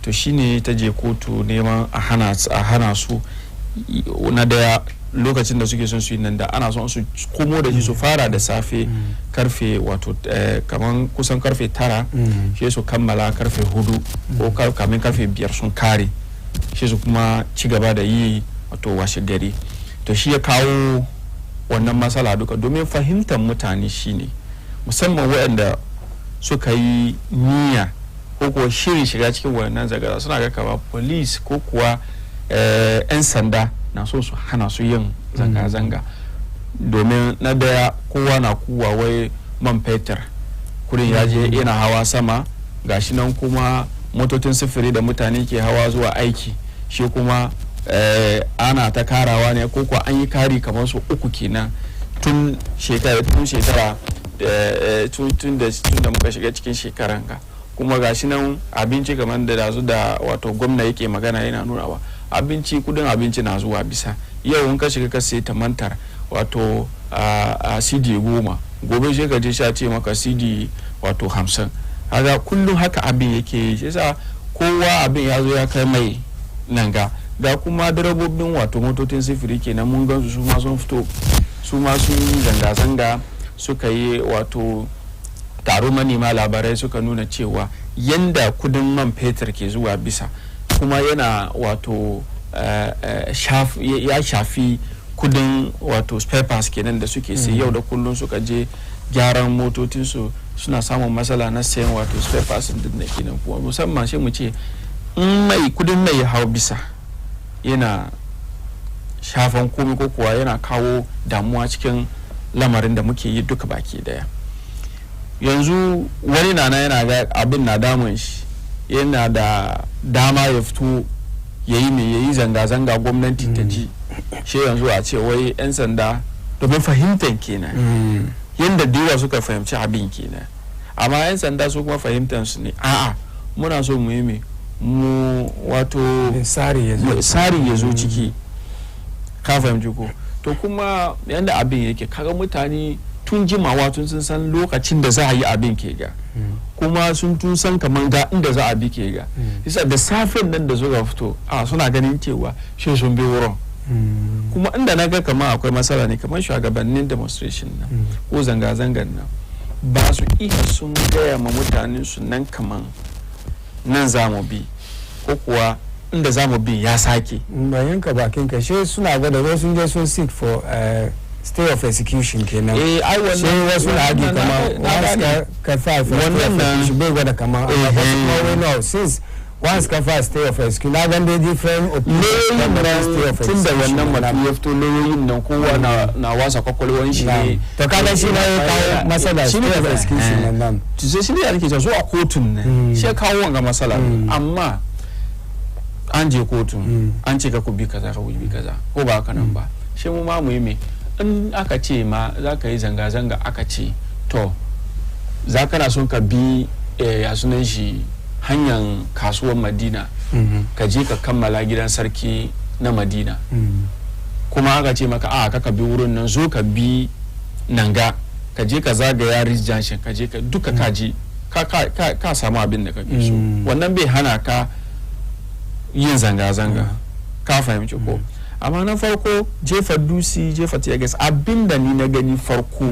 to shine ta je kotu neman a hana su na daya lokacin da suke son su yi nan da ana son su komo da shi su fara da safe karfe wato kaman kusan karfe 9 shi su kammala karfe 4 ko kamin karfe 5 sun kare shi su kuma ci gaba da yi wato washe gari to shi ya kawo wannan matsala duka domin fahimtar mutane shine musamman waɗanda suka yi niyya ko kuwa shirin shiga cikin wannan zagara suna ga kama police ko kuwa 'yan sanda na so su hana su yin zanga-zanga domin na daya kowa na kuwa wai man fetur kudin ya je yana hawa sama gashi nan kuma motocin sufuri da mutane ke hawa zuwa aiki shi kuma ana ta karawa ne ko kuwa an yi kari kamar su 3 kenan tun shekara tun da muka shiga cikin shekaran ga kuma gashi nan abinci kamar da wato gwamna yake magana yana nunawa kudin abinci na zuwa bisa yau in ka shiga ka sai tamantar wato a cd 10 gobe sai ka je sha ce maka cd wato 50 haka kullum haka abin yake yi shi yasa kowa abin ya zo ya kai mai nan ga kuma direbobin wato motocin sifiri kenan mun gansu su ma sun fito su ma sun zanga-zanga suka yi wato taro manema labarai suka nuna cewa yanda kudin man fetur ke zuwa bisa kuma yana wato ya shafi kudin wato spare parts kenan da suke sai yau da kullun suka je gyaran motocinsu suna samun matsala na sayan wato spare parts din da kenan kuma musamman shi mu ce kudin mai hau bisa yana shafan komai ko kuwa yana kawo damuwa cikin lamarin da muke yi duka baki daya yanzu wani yana ga abin na damun shi yana da dama ya fito yayi zanga-zanga gwamnati ta ji shi yanzu a ce wai 'yan sanda domin fahimtar kenan yadda dewa suka fahimci abin kenan amma 'yan sanda su kuma fahimtar su ne a'a muna so mu yi mu wato tsari ya zo ciki ka fahimci ko to kuma yadda abin yake kaga mutane tun jimawa tun sun san lokacin da za a yi abin ke ga kuma sun tun san kamar ga inda za a bi ke ga isa da safen nan da suka fito suna ganin cewa shi sun bi wurin kuma inda na ga kamar akwai matsala ne kamar shugabannin demonstration nan ko zanga-zangan nan ba su iya sun gaya ma mutanen su nan kamar nan za mu bi ko kuwa inda za mu bi ya sake bayan ka bakin ka shi suna gwada wai sun je sun seek for stay of execution kenan ai wannan sai wasu na agi kama wasu ka fa wannan shi bai gwada kama no since once ka fa stay of execution na gan dai different opinion tun da wannan mutum ya fito lauyoyin nan kowa na wasa kwakwalwan shi ne to kaga shi ne kawo masala stay of execution nan to sai shi ne ake cewa so a kotun ne shi kawo wanga masala amma an je kotun an ce ka ku bi kaza ka ku bi kaza ko ba haka nan ba shi mu ma mu yi me in aka ce ma za ka yi zanga-zanga aka ce to za ka na son ka bi ya sunan shi hanyar kasuwar madina ka je ka kammala gidan sarki na madina kuma aka ce maka ka bi wurin nan zo ka bi nanga ka je ka zagaya Ridge Junction ka je ka duka ka je ka samu abin da kake so wannan bai hana ka yin zanga-zanga ka fahimci ko amma na farko jefa dusi jefa tiyagas abinda ni na gani farko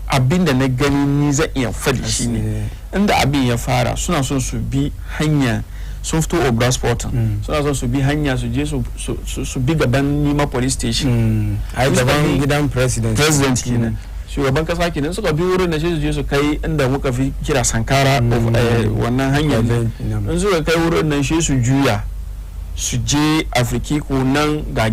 abinda na gani ni zan iya faɗi shine inda abin ya fara suna son su bi hanya sun fito obra sporting suna son su bi hanya su je su bi gaban nima police station ai gaban gidan president kenan shugaban kasa kenan suka bi wurin da su je su kai inda muka fi kira sankara wannan hanyar in suka kai wurin nan shi su juya su je afirki ko nan ga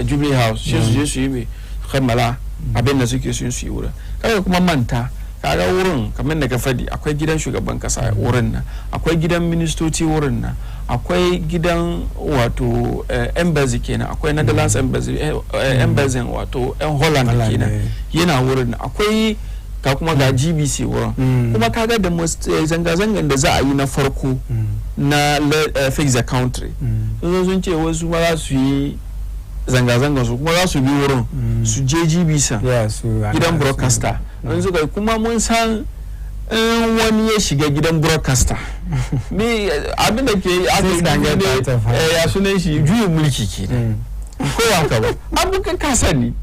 jubilee house shi su je su yi mai kammala abin da suke su yi wurin kaga kuma manta kaga wurin kamar da ka fadi akwai gidan shugaban kasa wurin nan akwai gidan ministoci wurin nan akwai gidan wato embassy kenan akwai Netherlands embassy wato yan Holland kenan yana wurin nan akwai ka kuma ga GBC wurin kuma kaga da zanga-zangan da za a yi na farko na fix the country sun ce wasu ma za su yi zanga-zangan su kuma za su bi wurin su je GBC gidan broadcaster in suka kuma mun san wani ya shiga gidan broadcaster ne abin da ke ya sunan shi juyin mulki ke ko haka ba abubuwan ka sani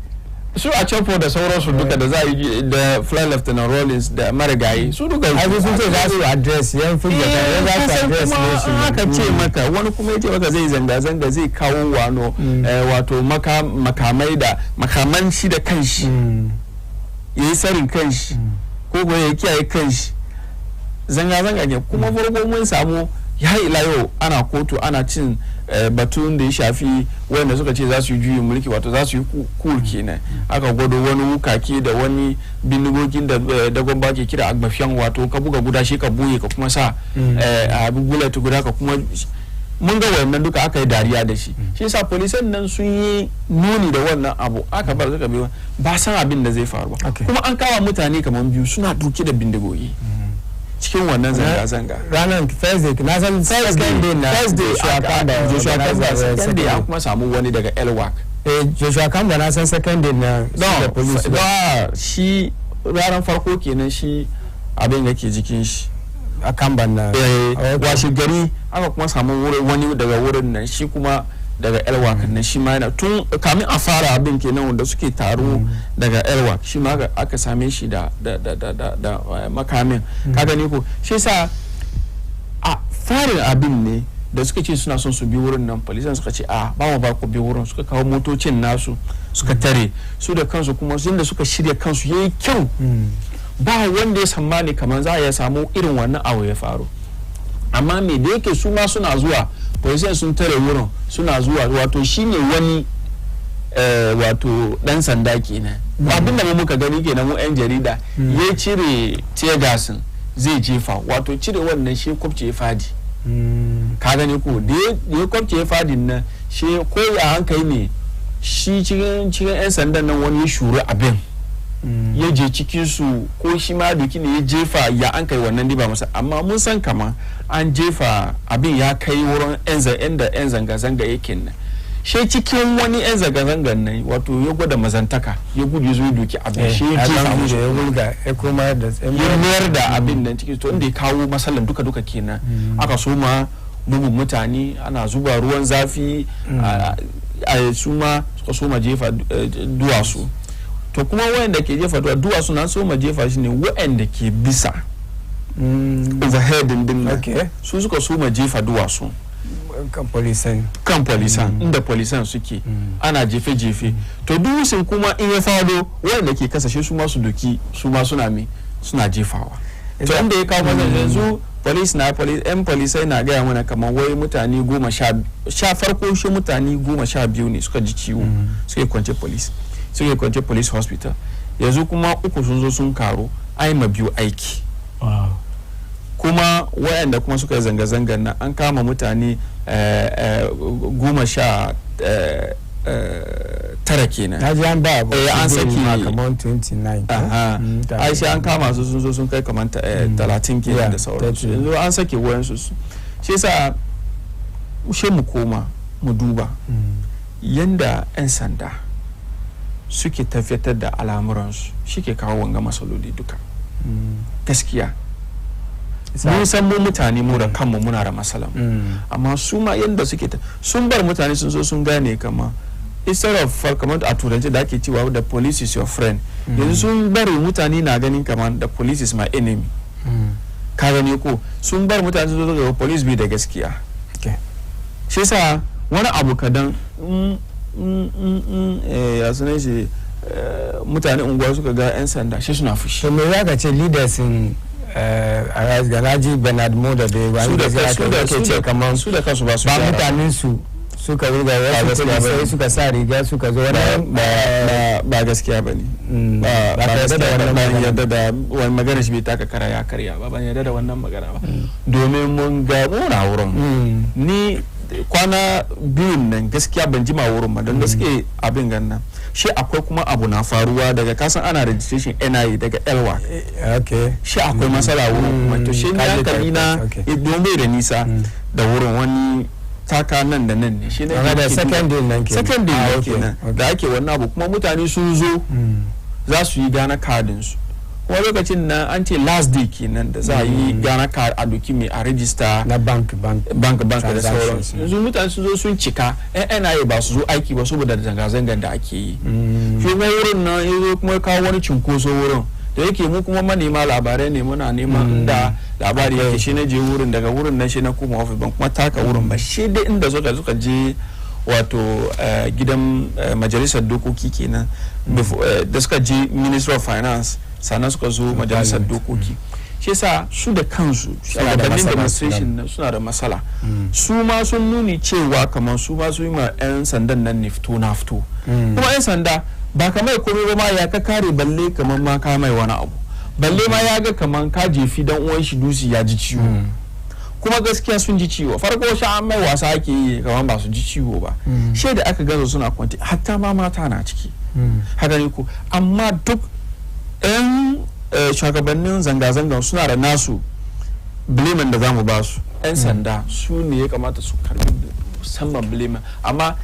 su a Chapo da sauransu duka da za a yi da Fly Lieutenant Rollins da marigayi su duka sun ce za su address yan fi da za su address ne shi haka ce maka wani kuma yace maka zai zanga-zanga zai kawo wato makamai da makaman shi da kanshi yayi sarin kanshi ko ko ya kiyaye kanshi zanga-zanga ne kuma farko mun samu ya ila yau ana kotu ana cin batun da ya shafi wanda suka ce za su yi juyin mulki wato za su yi kul kenan aka gwado wani wukake da wani bindigogin da dagon ba ke kira agbafiyan wato ka buga guda shi ka boye ka kuma sa a bullet guda ka kuma mun ga wannan duka aka yi dariya da shi shi yasa polisan nan sun yi nuni da wannan abu aka bar suka biyo ba san abin da zai faru ba kuma an kawo mutane kamar biyu suna duke da bindigogi cikin wannan zanga-zanga ranar Thursday na san second day na Joshua Kamba second day an kuma samu wani daga Elwak Joshua Kamba na san second day na police shi ranar farko kenan shi abin yake jikin shi a Kamban na washe gari aka kuma samu wani daga wurin nan shi kuma daga Elwak nan shi ma yana tun kamin a fara abin kenan wanda suke taro daga Elwak shi ma aka same shi da makamin ka gani ko shi yasa a farin abin ne da suka ce suna son su bi wurin nan polisan suka ce ba mu ba ku bi wurin suka kawo motocin nasu suka tare su da kansu kuma da suka shirya kansu yayi kyau ba wanda ya sammani kamar za a ya samu irin wannan abu ya faru amma me da yake su ma suna zuwa polisan sun tare wurin suna zuwa wato shine wani wato dan sanda kenan abin da muka gani kenan mu yan jarida ya cire tear gas zai jefa wato cire wannan shi kwabce ya fadi ka gani ko da ya kwabce ya fadi nan shi ko ya hankali ne shi cikin yan sandan nan wani ya shuru abin ya je cikin su ko shi ma doki ne ya jefa ya an kai wannan diba masa amma mun san kama an jefa abin ya kai wurin yan zanga-zanga yake nan shi cikin wani yan zanga-zangan nan wato ya gwada mazantaka ya gudu ya zo ya doki abin shi ya jefa musu ya wulga ya kuma da ya mayar da abin nan cikin to inda ya kawo masallan duka kenan aka soma bugun mutane ana zuba ruwan zafi a suma suka soma jefa duwatsu to kuma wayanda ke jefa duwatsu na soma jefa shi ne wayanda ke bisa overhead din nan su suka soma jefa duwatsu kan polisan inda polisan suke ana jefe-jefe to duwatsun kuma in ya fado wayanda ke kasashe su ma su doki su ma suna jefawa to inda ya kawo mana yanzu yan polisai na gaya mana kamar wai mutane 10 farko shi mutane 12 ne suka ji ciwo suke kwance police hospital yanzu kuma 3 sun zo sun karo ai ma biyu aiki kuma wayanda kuma suka yi zanga-zangar nan an kama mutane 19 kenan na ji an ba an saki kamar 29 ai sai an kama su sun zo sun kai kamar 30 kenan da sauransu yanzu an sake wayansu shi yasa shi mu koma mu duba yanda 'yan sanda suke tafiyatar da al'amuransu shi ke kawo wanga masaloli duka gaskiya mun san mu mutane mu da kanmu muna da matsala amma su ma yanda suke sun bar mutane sun zo sun gane kama instead of kamar a turanci da ake cewa the police is your friend yanzu sun bari mutane na ganin kamar the police is my enemy ka gani ko sun bar mutane sun zo ga police bi da gaskiya shi yasa wani abu kadan ya sunan shi mutane unguwa suka ga 'yan sanda shi suna fushi. to me ya ka ce leaders in garaji Bernard Moda da wani da ke ce kamar su da kansu ba su ba mutanen su suka ruga wasu sai suka sa riga suka zo wani ba gaskiya ba ne ba yadda da wani magana shi bai taka kara ya karya ba ban yadda da wannan magana ba domin mun ga muna wurin ni kwana biyun nan gaskiya ban jima wurin ba don da suke abin gannan shi akwai kuma abu na faruwa daga kasan ana registration NIA daga Elwa shi akwai matsala wurin kuma to shi ne hankali na domin da nisa da wurin wani taka nan da nan ne shi ne da second day nan kenan da ake wannan abu kuma mutane sun zo za su yi gana kadin su kuma lokacin nan an ce last day kenan da za a yi gana card a doki mai a register na bank da sauransu yanzu mutane sun zo sun cika NIA ba su zo aiki ba saboda zanga-zangan da ake yi shi mai wurin nan ya zo kuma kawo wani cinkoso wurin da yake mu kuma manema labarai ne muna neman da labari yake shi na je wurin daga wurin nan shi na kuma office ban kuma taka wurin ba shi dai inda suka je wato gidan majalisar dokoki kenan da suka je Ministry of Finance sannan suka zo majalisar dokoki shi yasa su da kansu shugabannin demonstration suna da matsala su ma sun nuni cewa kamar su ma su yi ma 'yan sandan nan ne fito na fito kuma 'yan sanda ba kamar komai ba ma ya ka kare balle kamar ma ka mai wani abu balle ma ya ga kamar ka jefi dan uwan shi dusi ya ji ciwo kuma gaskiya sun ji ciwo farko shi an mai wasa ake yi kamar ba su ji ciwo ba shi da aka gaza suna kwanti hatta ma mata na ciki haka ne ko amma duk 'yan shugabannin zanga-zangan suna da nasu biliman da za mu ba su 'yan sanda su ne ya kamata su karbi musamman biliman amma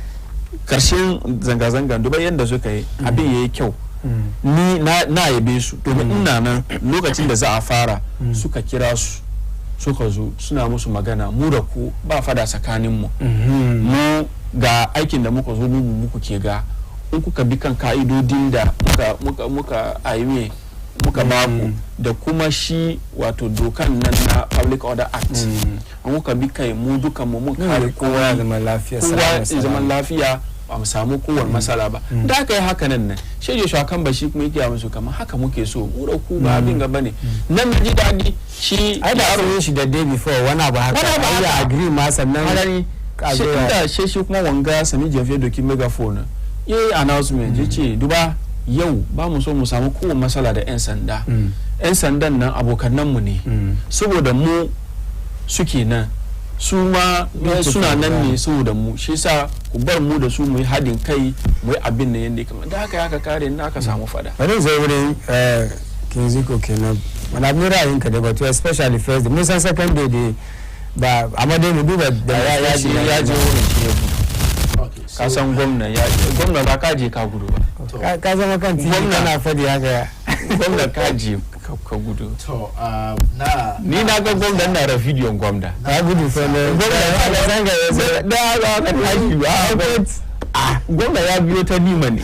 karshen zanga-zangan dubai yadda suka yi abin ya yi kyau ni na yabe su domin ina nan lokacin da za a fara suka kira su suka zo suna musu magana mu da ku ba fada tsakaninmu mu ga aikin da muka zo muku ke ga in kuka bi kan ka'idodin da muka aime muka baku da kuma shi wato dokan nan na Public Order Act an muka bi kai mu dukan mu kare kowa ya zaman lafiya ba mu samu kowane matsala ba da aka yi haka nan shege shakan ba shi kuma yake musu kamar haka muke so mu da ku ba abin gaba ne nan ji dadi shi ai da aro shi da day before wani abu haka ya agree ma sannan shi da shi kuma wanga sami jefe doki megaphone yayi announcement yace duba yau ba mu so mu samu kowane matsala da 'yan sanda 'yan sandan nan abokananmu ne saboda mu suke nan su ma suna nan ne saboda mu shi sa ku bar mu da su mu yi haɗin kai mu yi abin da yadda kamar da haka ya kare na aka samu fada bari zai wurin kinziko kenan wani abin ra'ayinka da batu especially first day mun san second day da ba amma dai mu duba da ya je wurin shi ya ka san gwamna ba ka je ka gudu ba ka zama kan tv kana fadi haka gwamna ka je ka gudu ni na ga gwamna na da bidiyon gwamna ka gudu fa ne gwamna ya zanga ya da ka tashi ba gwamna ya biyo ta nima ne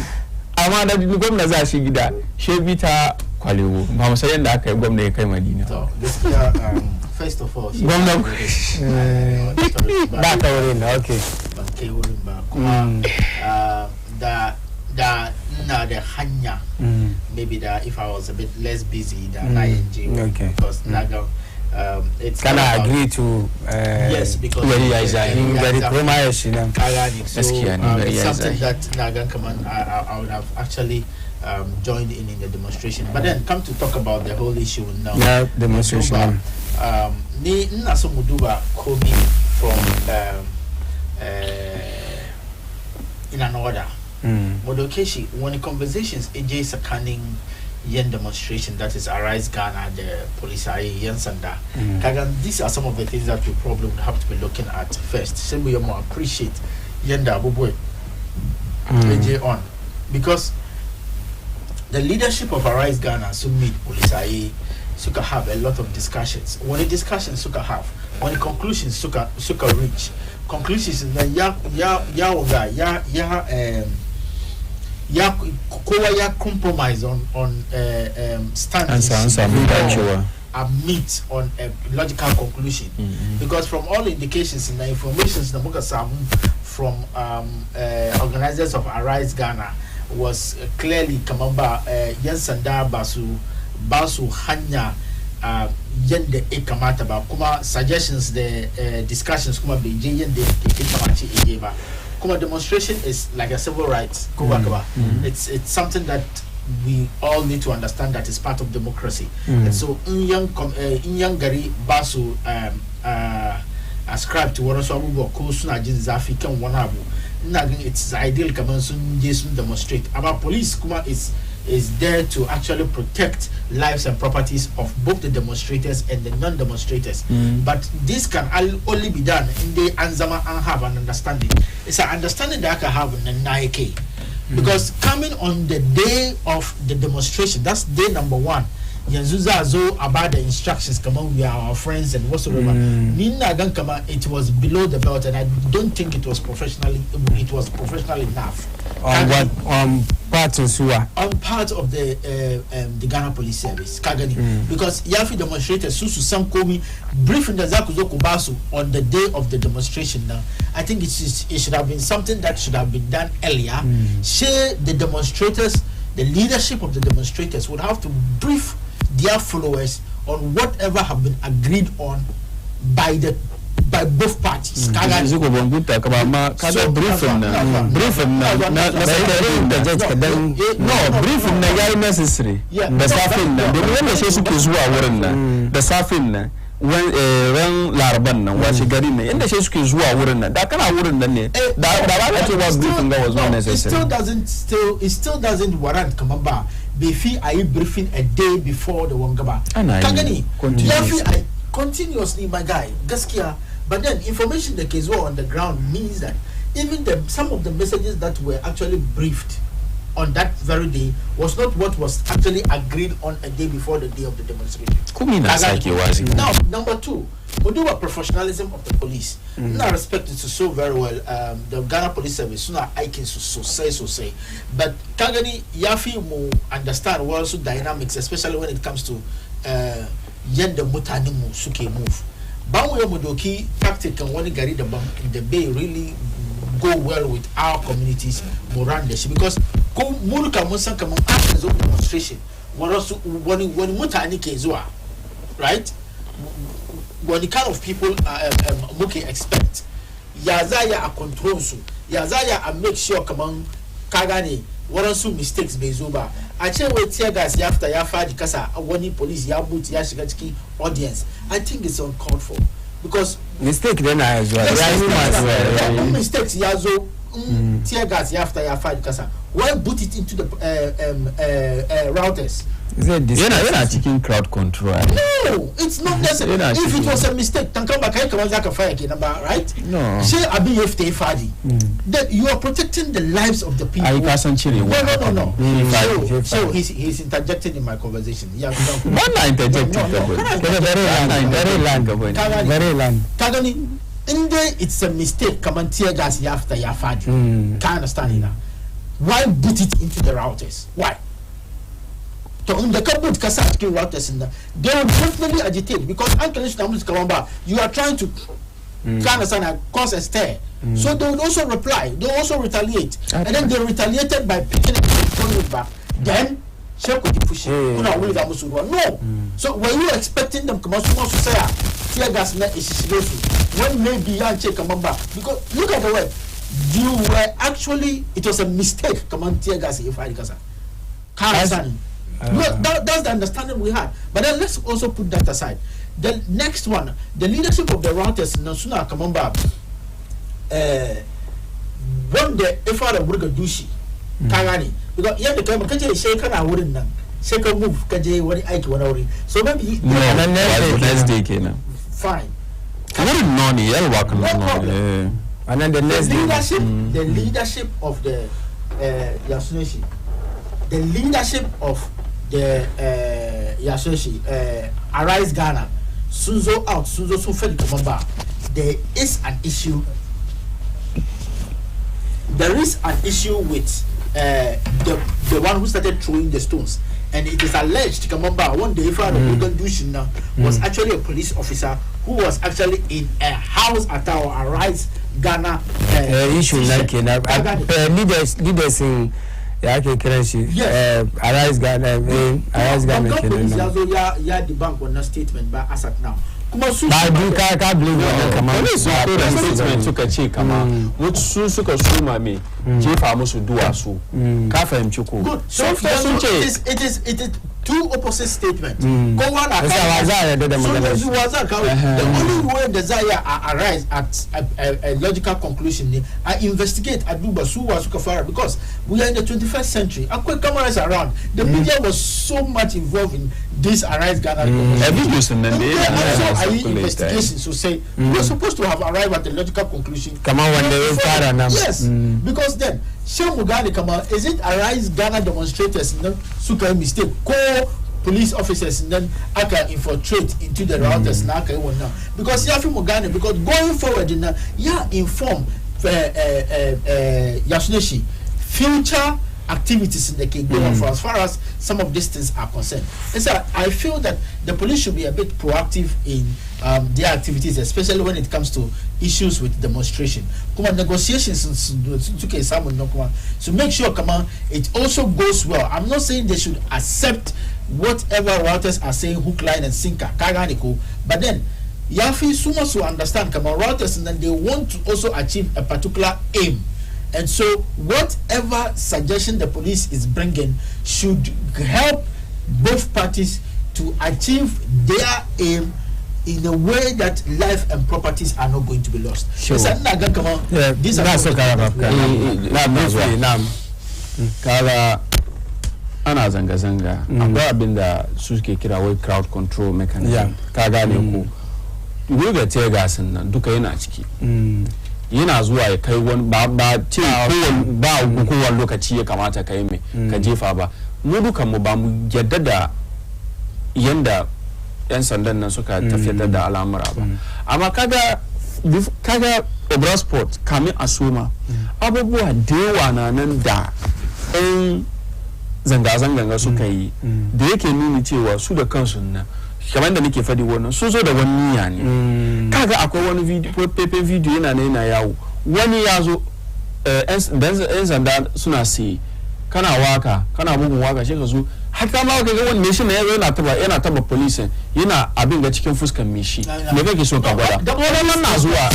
amma da gwamna za shi gida shebi ta kwalewo ba mu san yadda aka yi gwamna ya kai madina gaskiya first of all gwamna ba ta wurin na okay ban kai wurin ba kuma da ina da hanya maybe that if I was a bit less busy than I enjoy because naga it's can I agree to yes because very promise shi nan so it's something that naga come I would have actually joined in the demonstration but then come to talk about the whole issue now demonstration ni ina so mu duba komi from in an order Modokeshi, when the conversations AJ Sakaning yen demonstration that is Arise Ghana, the police yen sanda. These are some of the things that we probably would have to be looking at first. Same way more appreciate yenda boy AJ on because the leadership of Arise Ghana so meet police suka have a lot of discussions. When the discussions suka have, when the conclusions suka reach, conclusions na ya compromise on stances meet on a logical conclusion. Because from all indications in the information the book from organizers of Arise Ghana was clearly Kamamba Yansanda Basu Hanya yende ekamata ba kuma suggestions the discussions kuma be yende ekamachi ejeba kuma demonstration is like a civil rights it's something that we all need to understand that is part of democracy. And so in young Gary Basu ascribe to what also ko suna jin zafi kan wani abu ina ganin it's ideal kaman sun je sun demonstrate about police kuma is there to actually protect lives and properties of both the demonstrators and the non-demonstrators. But this can only be done in the Anzama and have an understanding. It's an understanding that I can have in the Nike. Because coming on the day of the demonstration, that's day number 1. Yanzuza zo about the instructions, come on, we are our friends and whatsoever. Nina gan kama, it was below the belt, and I don't think it was professional enough. On what part of Suwa? On part of the Ghana Police Service, Kagani, because Yafi demonstrators Susu Samkomi briefing the Zakuzo Kubasu on the day of the demonstration. Now, I think it should have been something that should have been done earlier. Share the demonstrators, the leadership of the demonstrators would have to brief their followers on whatever have been agreed on by both parties. Briefing necessary. The Safin, the Safin. When ran larban na wace gari ne inda shi suke zuwa wurin nan da kana wurin nan ne da ba ce was briefing that was not necessary. It still doesn't warrant kamamba be fi ayi briefing a day before the wangaba kagani continuously my guy gaskiya. But then information that is on the ground means that even some of the messages that were actually briefed on that very day was not what was actually agreed on a day before the day of the demonstration. Now, number 2, we do a professionalism of the police. I respect it so very well. The Ghana Police Service, sooner I can so say. But Kagani Yafi mo understand also dynamics, especially when it comes to yende mutanimu suke move. Banwe Modoki tactic and one Gary the bank in the bay really go well with our communities Morandesh because Muruka Musa come after the demonstration. What also when Mutani Kezua, right? What the kind of people Muki expect. Yazaya a control su. Yazaya a make sure come on Kagani. What also mistakes Bezuba. I tell you tear gas after Yafa the Kasa one police Yabut Yashigachki audience. I think it's uncalled for. Because mistake then as well. Mistakes Yazo tear gas after Yafa the Kasa. Why put it into the routers? You're not taking crowd control. No, it's not necessary. If it was a mistake, can come back. I can fire right? No. Say Abi Fadi. Then you are protecting the lives of the people. No. So he's interjecting in my conversation. Yeah, very long. Kagani, in there it's a mistake. Come and tear gas after Yafadi. Can't understand it now. Why put it into the routers? Why? So in the couple Kasaki routers in there, they will definitely agitate because you are trying to cause a stir. So they would also reply, they will also retaliate. And then they retaliated by picking up the phone back. Then no. So were you expecting them to say tear gas when maybe you check because look at the way you were actually it was a mistake come on tear gas if I that's the understanding we had. But then let's also put that aside. The next one, the leadership of the routers Nasuna Kamamba one day if I were Dushi Kagani because you have to come shake and I wouldn't shake a move Kaje what I can so maybe next day fine. No problem. And then the next the leadership of the Yasunesi, the leadership of the Yasheshi Arise Ghana, Sunzo out, Sunzo Sufeli Komamba, there is an issue. There is an issue with the one who started throwing the stones, and it is alleged Kamamba one day was actually a police officer who was actually in a house at our Arise Ghana issue like leaders in Arise Ghana police ya the bank on a statement by as at now. Police suka ce kama wasu suka suma me jefa musu duwatsu ka fahimci ko sun ce it is two opposite statements. Go on the only way the Zaya arrives at a logical conclusion I investigate Aduba Suwa Sukafara because we are in the 21st century. Akwe cameras around. The media was so much involved in this Arise Ghana. Investigations to say we're supposed to have arrived at a logical conclusion. Come on, when they start yes, because then Shemugani come on, is it Arise Ghana demonstrators suka mistake police officers and then I can infiltrate into the routers now because Mugani because going forward inform Yasuneshi future activities in the King for as far as some of these things are concerned. And so I feel that the police should be a bit proactive in their activities, especially when it comes to issues with demonstration. Negotiations so make sure it also goes well. I'm not saying they should accept whatever routers are saying hook, line and sinker, but then Yafi Sumo to understand routers and then they want to also achieve a particular aim. And so whatever suggestion the police is bringing should help both parties to achieve their aim in a way that life and properties are not going to be lost. Sure. These are ana zanga-zanga akwai abin da suke kira wai crowd control mechanism ka gane ko wurga tear gas nan duka yana ciki yana zuwa ya kai wani ba ce kowane lokaci ya kamata ka yi mai ka jefa ba mu dukan mu ba mu yadda da yanda yan sandan nan suka tafiyar da al'amura ba amma kaga Obra Sport kamin a soma abubuwa da yawa na nan da zanga-zanga suka yi da yake nuni cewa su da kansu nan kamar da nake fadi wannan su zo da wani niyya ne kaga akwai wani video yana yawo wani ya zo yan sanda suna sai kana waka kana bugun waka shi ka zo haka ma ka ga wani meshin ne yana taba police yana abin ga cikin fuskan meshi me kake so ka gwada wannan ina zuwa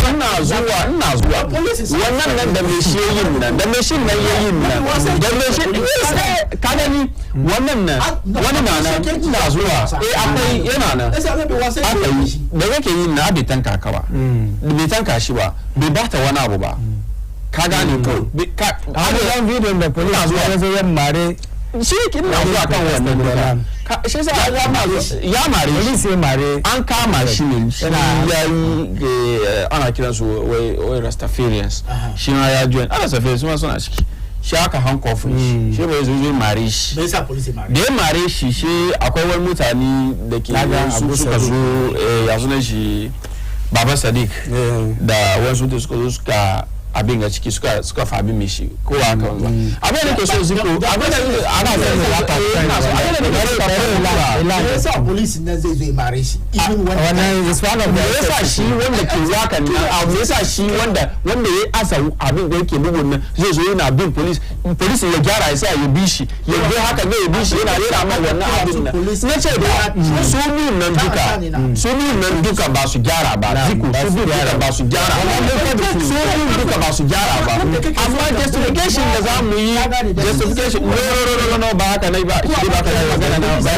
wannan nan da meshi yayin nan da meshin nan yayin nan da meshin ka gani wannan nan wani na nan ina zuwa akwai yana nan akai da kake yin na bai tanka ka ba bai tanka shi ba bai bata wani abu ba ka gane ko har yan video da police zuwa zai mare shi kin na zuwa kan wannan gudan shi sai ya mare shi sai mare an kama shi ne ana kiran su wai Rastafarians shi ma ya join Rastafarians ma suna ciki shi aka hankofin shi bai zo mare shi bai sa police mare da ya mare shi akwai wani mutane da ke suka zo ya sunan shi Baba Sadiq da wasu da suka zo suka abin ga ciki suka fabi mishi ko haka ba abin da ke so ziko abin da ana da sa police nan zai zo mare shi wannan is one of the yasa shi wanda ke waka ne yasa shi wanda yayi asa abin da yake bugun nan zai zo yana bin police ya gyara yasa ya bi shi ya ga haka ne ya bi shi yana rera ma wannan abin nan nace da su duka ba su gyara ba ziko su duka ba su gyara ba su gyara ba amma justification da za mu yi justification no ba haka ne ba shi ba ka ji magana na ba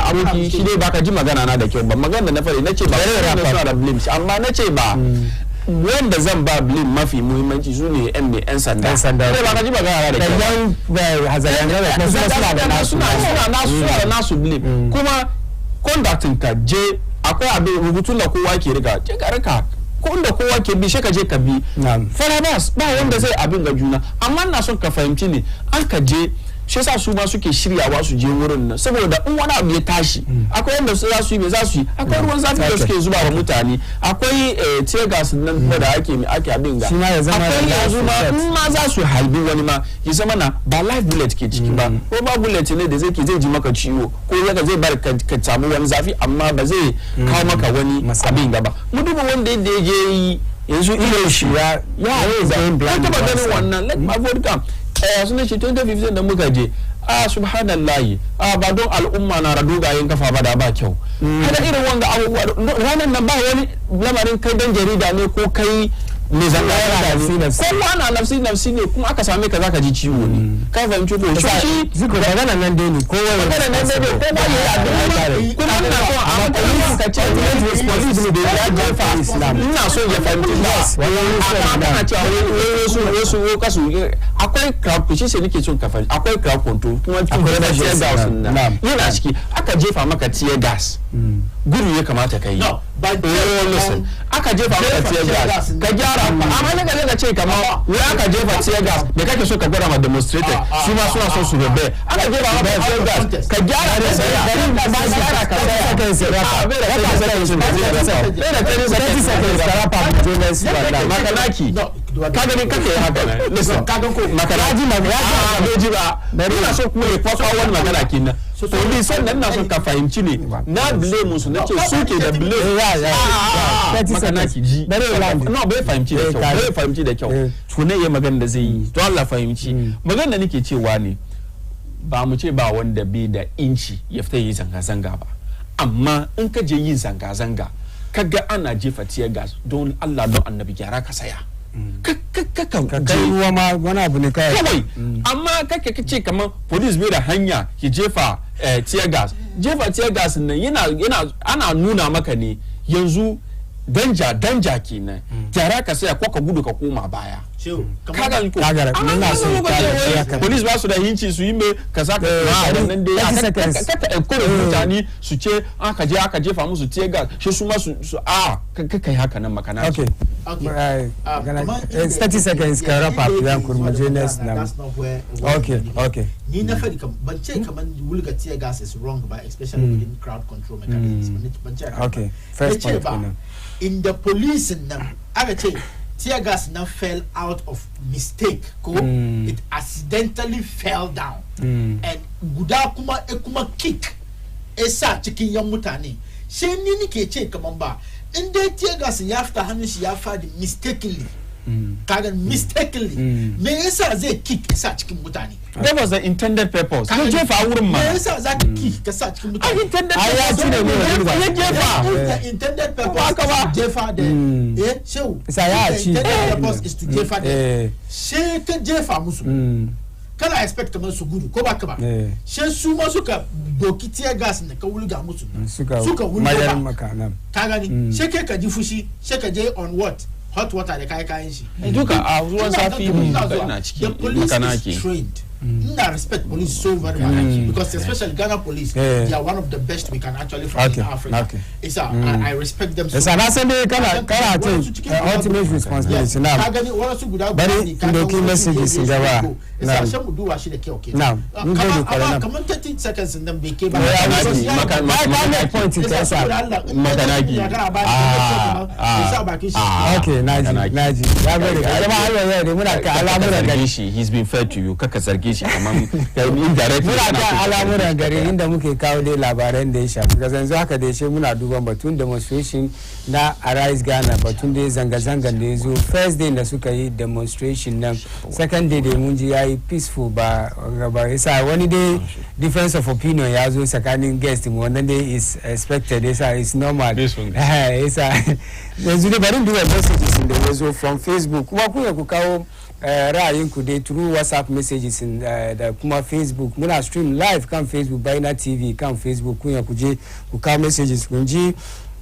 aboki shi dai ba ka ji magana na da kyau ba magana da na fari nace ba na da blame amma nace ba wanda zan ba blame mafi muhimmanci su ne yan sanda sai ba ka ji magana da kyau ba hazaran da suna da nasu blame kuma conducting ka je akwai abin rubutun da kowa ke riga je ka rika ko inda kowa ke bi shi ka je ka bi farabas ba wanda zai abin ga juna amma ina son ka fahimci ne an ka je shi yasa su ma suke shiryawa su je wurin nan saboda in wani abu ya tashi akwai yanda su za su yi me za su yi akwai ruwan zafi da suke zuba wa mutane akwai tear gas nan da ake abin ga akwai yanzu ma in ma za su halbi wani ma ya zama na ba live bullet ke ciki ba ko ba bullet ne da zai ji maka ciwo ko zai bar ka samu wani zafi amma ba zai kawo maka wani abin gaba mu duba wanda ya je yi yanzu ilo shi ya taba ganin wannan let my vote come sunan shi 2015 da muka je subhanallahi ba don al'umma na dogayen kafa ba da ba kyau kada irin wanga abubuwa ranar nan ba wani lamarin kai dan jarida ne ko kai me zanga yana kowa na nafsi ne kuma aka same ka zaka ji ciwo ne ka fahimci ko shi ziko magana nan dai ne kowa magana nan dai ne kowa ya addu'a kuma ina so a matsayin ka ce responsibility da ya jefa Islam ina so ya fahimci ba ana cewa wasu kasu akwai crowd shi sai nake son ka fahimci akwai crowd control kuma akwai da tear gas yana ciki aka jefa maka tear gas gudu ya kamata ka yi listen aka jefa maka tear gas ka gyara amma ne ka ce kamar wai aka jefa tear gas da kake so ka gwada ma demonstrator su ma suna so su rebe aka jefa maka tear gas ka gyara da sai ba gyara ka sai makanaki ka gani kake haka ne listen ka ga ko makanaki ji ba ina so kuma ya faka wani magana kenan to ni sannan ina so ka fahimci ne na blame su nace suke da blame makanaki ji no bai fahimci da kyau bai fahimci da kyau to ne ya magana da zai yi to Allah fahimci magana da nake cewa ne ba mu ce ba wanda bai da inci ya fita yi zanga-zanga ba amma in ka je yin zanga-zanga kaga ana jefa tear gas don Allah don annabi gyara ka saya kai ruwa ma wani abu ne kawai amma kake kace kamar police bai da hanya ki jefa tear gas nan yana ana nuna maka ne yanzu danja kenan gyara ka saya ko ka gudu ka koma baya kaga ina so police ba su da hinci su yi me ka saka nan dai ka encourage mutane su ce aka jefa musu tear gas shi su ma su kai haka nan makana okay 30 seconds ka wrap up yan kurmaje next now okay ni na fadi ban ce kaman wulga tear gas is wrong by especially within crowd control mechanisms ban ce okay first point in the police now aka ce tear gas now fell out of mistake it accidentally fell down and guda kuma kick esa cikin yan mutane sai ni nike ce kaman ba in dai tear gas ya fita hannun shi ya fadi mistakenly kaga mistakenly me yasa zai kick esa cikin mutane that was the intended purpose ka jefa wurin ma me yasa za ka kick ka sa cikin mutane intended purpose ne jefa intended purpose jefa da shehu intended purpose is to jefa da she ka jefa musu kana expect kamar su gudu ko ba ka ba she su ma suka doki tear gas ne ka wulga musu suka wulga maka ka gani she ka ji fushi she ka je on what hot water da kayan shi duka a ruwan zafi na ciki makanaki trained I respect police so very much because especially Ghana police they are one of the best we can actually find in Africa. It's I respect them so much. It's an kana ultimate responsibility now. Kagani wala su guda ni ndoki messages ngawa. Now shamu duwa shi da ke okay. Now kaman 30 seconds nan bai ke ba. My point is makanaki. Okay, Naji. Ya bari. Alama Allah ya muna ka Alamuran Gary shi he's been fair to you kaka zarge shi kaman indirect muna ka Alamuran Gary inda muke kawo dai labaran da ya shafi ga yanzu haka dai shi muna duban batun demonstration na Arise Ghana batun dai zanga-zangan da yazo first day da suka yi demonstration nan second day da mun ji yayi peaceful ba yasa wani dai difference of opinion ya zo tsakanin guest mu wannan dai is expected yasa is normal yasa yanzu dai bari duba messages da yazo from Facebook kuma ku ya ku kawo ra'ayinku dai through WhatsApp messages da kuma Facebook muna stream live kan Facebook Baina TV kan Facebook kun ya kuje ku kawo messages kun ji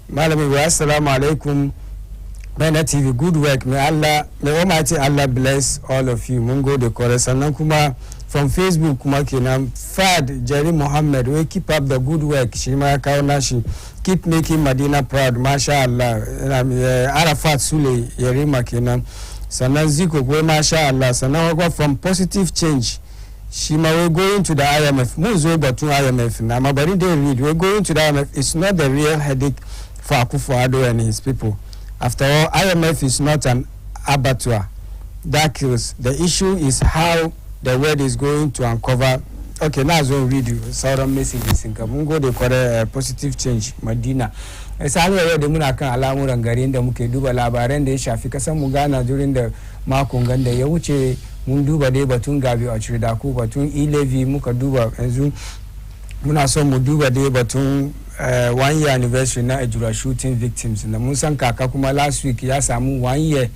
malami wa assalamu alaikum Baina TV good work may Almighty Allah bless all of you mun gode kore sannan kuma from Facebook kuma kenan Fad Jerry Muhammad we keep up the good work shi ma kawo nashi keep making Medina proud masha Allah Arafat Sule Yerima kenan sannan Ziko ko masha Allah sannan from positive change we're going to the IMF. Muzo batun IMF. Now, my body they read. We're going to the IMF. It's not the real headache for Akufo-Addo and his people. After all, IMF is not an abattoir that kills. The issue is how the world is going to uncover. Okay, now I'll read you several messages in Kabungo. They call a positive change. Madina. Esa alwa da muna kan Alamuran Gary da muke duba labaran da ya shafi kasar mu Ghana during da makon ganda ya wuce mun duba dai batun Gabi Ochirda ko batun e-levy muka duba yanzu muna son mu duba dai batun 1 year anniversary na Ejura shooting victims na mun san kaka kuma last week ya samu 1 year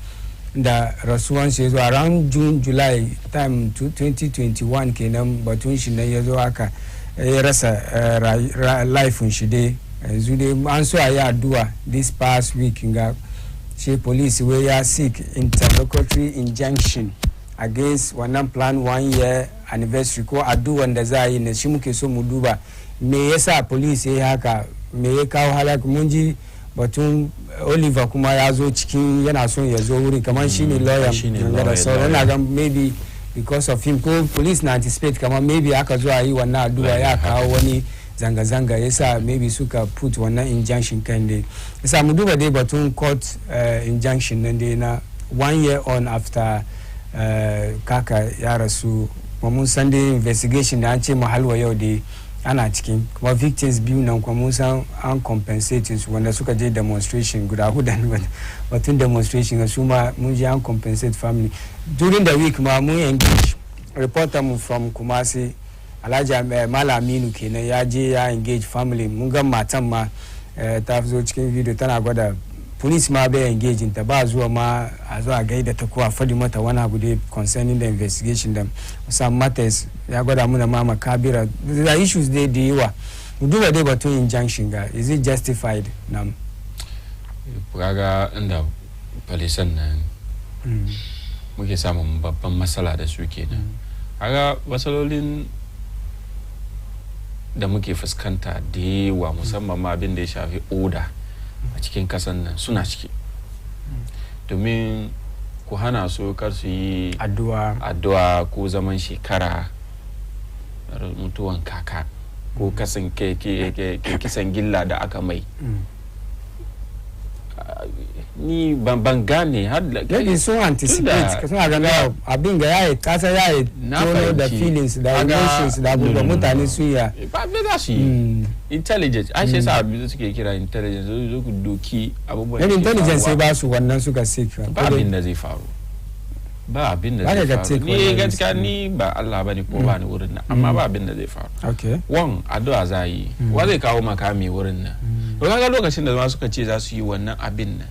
da rasuwan shi zo around June July time 2021 kenan batun shi ne ya zo haka ya rasa life shi dai yanzu dai an so ayi addu'a this past week ga she police wey ya seek interlocutory injunction against wannan plan 1 year anniversary ko addu'an da za a yi ne shi muke so mu duba me yasa police yayi haka me ya kawo halaka mun ji batun Oliver kuma ya zo cikin yana son ya zo wuri kamar shine lawyer da sauran na ga maybe because of him ko police na anticipate kamar maybe aka zo a yi wannan addu'a ya kawo wani zanga-zanga yasa maybe suka put wannan injunction kan dai yasa mu duba dai batun court injunction nan dai na 1 year on after kaka ya rasu mun san dai investigation da an ce mahalwa yau dai ana cikin kuma victims biyu nan kuma mun san an compensate su wanda suka je demonstration guda hudu batun demonstration su ma mun je an compensate family during the week ma mun engage reporter mu from Kumasi Alhaji Malaminu kenan ya je ya engage family mun ga matan ma ta zo cikin video tana gwada police ma bai engage ta ba zuwa ma a zo a gaida ta kuwa fadi mata wani abu dai concerning the investigation da some matters ya gwada muna ma makabira the issues dai da yawa mu duba dai batun injunction ga is it justified nam kaga inda polisan nan muke samun babban matsala da su kenan kaga wasalolin da muke fuskanta da yawa musamman ma abin da ya shafi oda a cikin kasan nan suna ciki domin ku hana su kar su yi addu'a ko zaman shekara mutuwan kaka ko kasan kisan gilla da aka mai ni ban gane har da kai so anticipate suna ga abin ga yayi kasa yayi tono da feelings da emotions da abubuwan mutane su ya ba da su intelligence ai sai sa abin suke kira intelligence zo ku doki abubuwan intelligence sai ba su wannan suka seek ba abin da zai faru ni gaskiya ni ba Allah bane ko ba ni wurin nan amma ba abin da zai faru okay addu'a za yi wa zai kawo makami wurin nan to kaga lokacin da suka ce za su yi wannan abin nan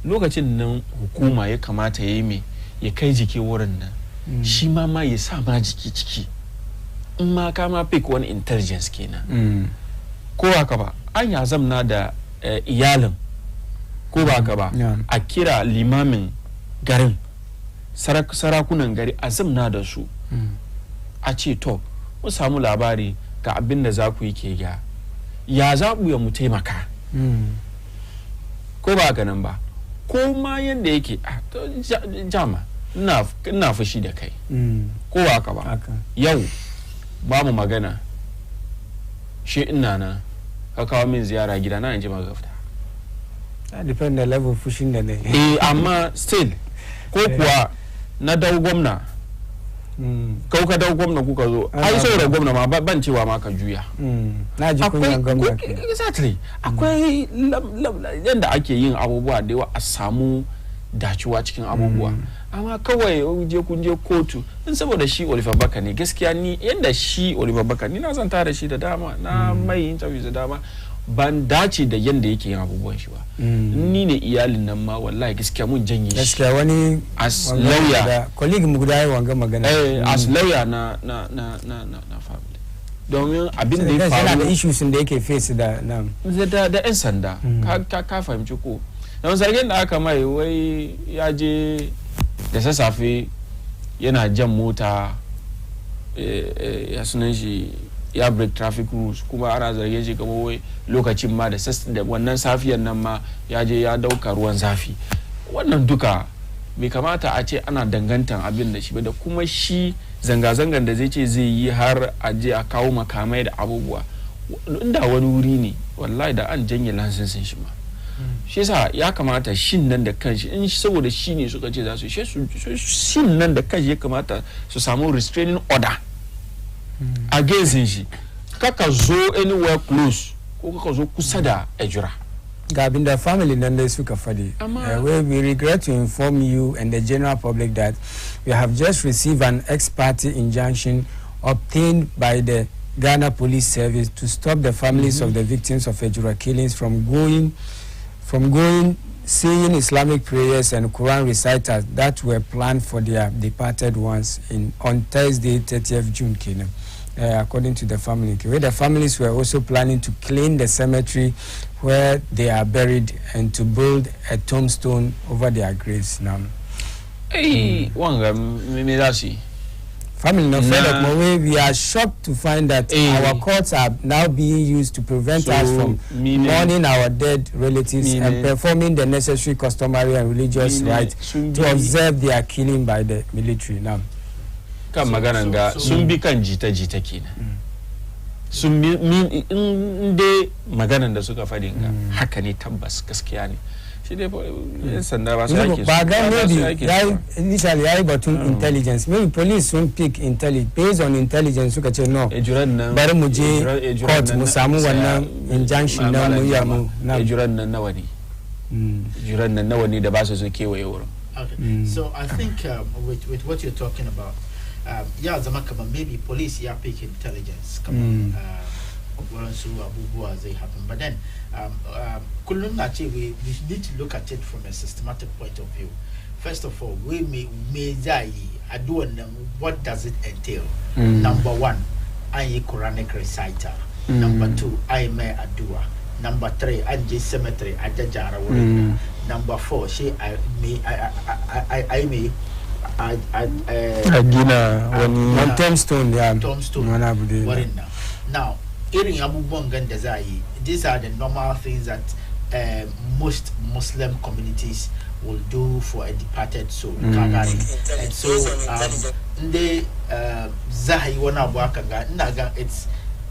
lokacin nan hukuma ya kamata ya yi me ya kai jiki wurin nan shi ma ya sa ma jiki ciki in ma ka ma pick wani intelligence kenan ko haka ba an ya zamna da iyalin ko ba haka ba a kira limamin garin sarakunan gari a zamna da su a ce to mu samu labari ga abin da za ku yi ke ya za ku ya mu taimaka ko ba ganin ba ko ma yanda yake jama ina fushi da kai ko ba ka ba yau ba mu magana shi ina na ka kawo min ziyara gida na in ji maka fita depend the level fushin da ne amma still ko kuwa na dau gwamna ka dau gwamna kuka zo ai saboda gwamna ma ban cewa ma ka juya na ji kunyan gwamna exactly akwai yanda ake yin abubuwa da yawa a samu dacewa cikin abubuwa amma kawai kun je kotu in saboda shi Oliver Baka ne gaskiya ni yanda shi Oliver Baka ni na zanta da shi da dama na mai interview da dama ban dace da yanda yake yin abubuwan shi ba ni ne iyalin nan ma wallahi gaskiya mun janye shi gaskiya wani as lawyer da colleague mu guda yayi wanga magana as lawyer na family domin abin da ya faru da issues da yake face da da yan sanda ka fahimci ko don zargin da aka mai wai ya je da sassafe yana jan mota ya sunan shi ya break traffic rules kuma ana zarge shi kamar wai lokacin ma da wannan safiyar nan ma ya je ya dauka ruwan zafi wannan duka bai kamata a ce ana dangantan abin da shi ba da kuma shi zanga-zangan da zai ce zai yi har a je a kawo makamai da abubuwa inda wani wuri ne wallahi da an janye lansinsin shi ma shi yasa ya kamata shin nan da kanshi in saboda shi ne suka ce za su shin nan da kanshi ya kamata su samu restraining order against shi kaka zo anywhere close ko kaka zo kusa da ejura ga abin da family nan dai suka fadi we regret to inform you and the general public that we have just received an ex-parte injunction obtained by the Ghana Police Service to stop the families of the victims of Ejura killings from going saying Islamic prayers and Quran recitals that were planned for their departed ones on Thursday 30th June according to the family where the families were also planning to clean the cemetery where they are buried and to build a tombstone over their graves now. Wanga me family no fed we are shocked to find that our courts are now being used to prevent us from mourning our dead relatives and performing the necessary customary and religious rites to observe their killing by the military now. Kan magana ga sun bi kan jita-jita kenan sun bi inda maganan da suka fadin ga haka ne tabbas gaskiya ne shi dai sanda ba su yake ba ga maybe initially yayi batun intelligence maybe police sun pick intelligence based on intelligence suka ce no bari mu je court mu samu wannan injunction na mu ya mu na juran nan nawa ne juran nan nawa ne da ba su so kewaye wurin. Okay. So I think with what you're talking about, maybe police pick intelligence. As they happen, but then we need to look at it from a systematic point of view. First of all, we may what does it entail? Number one, I a Quranic reciter. Number two, I may adua. Number three, I just cemetery at the Jara. Number four, I may one tombstone, tombstone. Now, these are the normal things that most Muslim communities will do for a departed soul. And so, they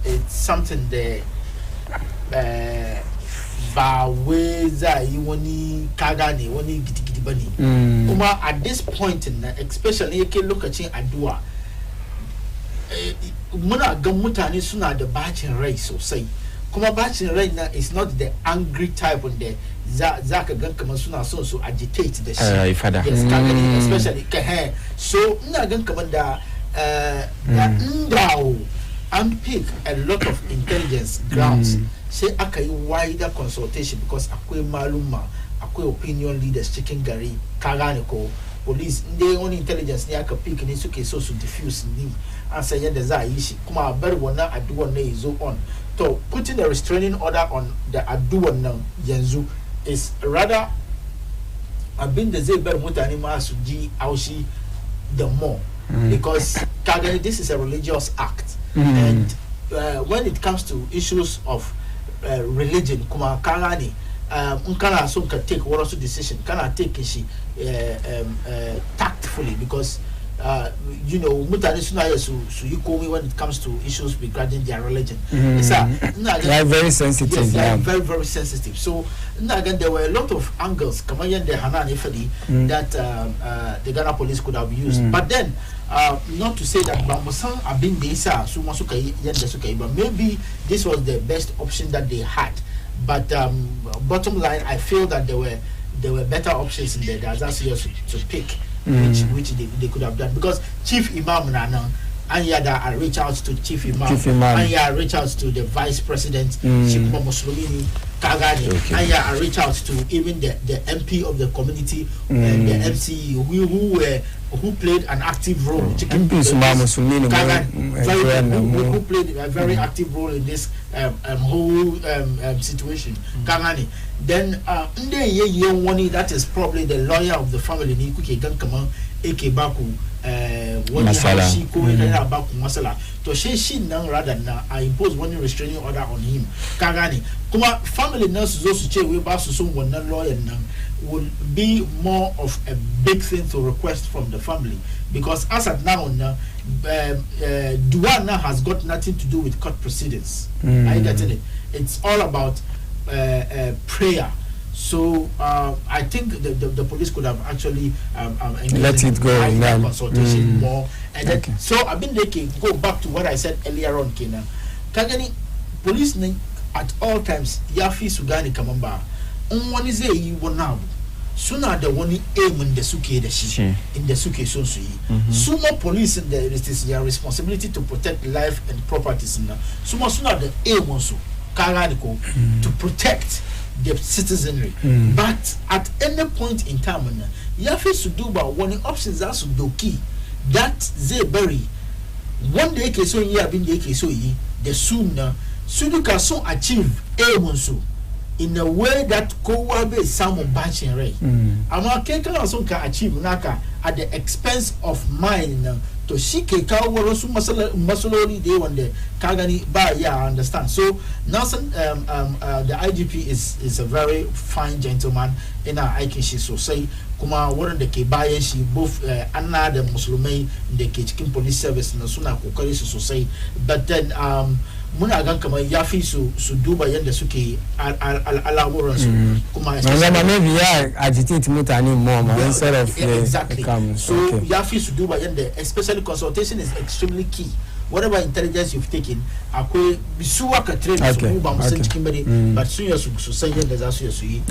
it's something there. Ba weza iwoni kagani woni gidigidi bani kuma at this point especially yake lokacin addu'a muna ga mutane suna da bacin rai sosai kuma bacin rai na is not the angry type on the zaka ga kamar suna son su agitate da shi yes kagani especially so ina ga kamar da ndawo unpick a lot of intelligence grounds say aka yi wider consultation because akwai maluma akwai opinion leaders cikin gari ka gane ko police they only intelligence ne aka pick ne suke so su diffuse ni an san yadda za a yi shi kuma bar wannan addu'ar ne yazo on to putting a restraining order on the addu'ar nan yanzu is rather abin da zai bar mutane ma su ji aushi the more because kagani this is a religious act and when it comes to issues of religion kuma kagani kana so ka take what also decision kana take shi tactfully because you know mutane suna su yi komai when it comes to issues regarding their religion they are very sensitive. Yes, they are very very sensitive. So again there were a lot of angles that the Ghana police could have used but then not to say that Bamusan have been but maybe this was the best option that they had but bottom line I feel that there were better options in there that's yours to pick which they could have done because Chief Imam Nana and I reach out to Chief Imam and I reach out to the Vice President Shikma Muslimini Kagani and I reach out to even the MP of the community and the MCE who played an active role who played a very active role in this whole situation Kagani then that is probably the lawyer of the family Eke Baku to she now rather na I impose one restraining order on him Kagani kuma family nurse zo su ce we ba su son wannan lawyer nan would be more of a big thing to request from the family, because as at now, Dua now has got nothing to do with court proceedings. Are you getting it? It's all about prayer. So I think the police could have actually let it go in consultation more. And then, so I've been go back to what I said earlier on, Kena. Kagani police at all times Yafi Sugani Kamamba. One is a you now. Sooner the one aim in the suke the shi in the suke so sooner police in the it is their responsibility to protect life and properties. Sooner the aim also to protect the citizenry. But at any point in time, you have to do about one options as to key that they bury one day so ye have been so ye the sooner you can so achieve a so in a way that Kowabe Salmon Bachin Ray. Ama Keka also can achieve Naka at the expense of mine to Shike Kawarosu Masolori day one day Kagani Ba. Yeah, I understand. So Nelson the IGP is a very fine gentleman in our Aikishi, so say Kuma one the Kebayan she both Anna the Muslimay in the Kitchen Police Service and Suna Kokari so say, but then muna gan kamar yafi su duba yanda suke al'amuran su kuma maybe ya agitate mutane more instead of exactly so yafi su duba yanda, especially consultation is extremely key. Whatever intelligence you've taken, akwai bisuwa ka train su ba mu san cikin bane, but sun yasu su san yanda za su yi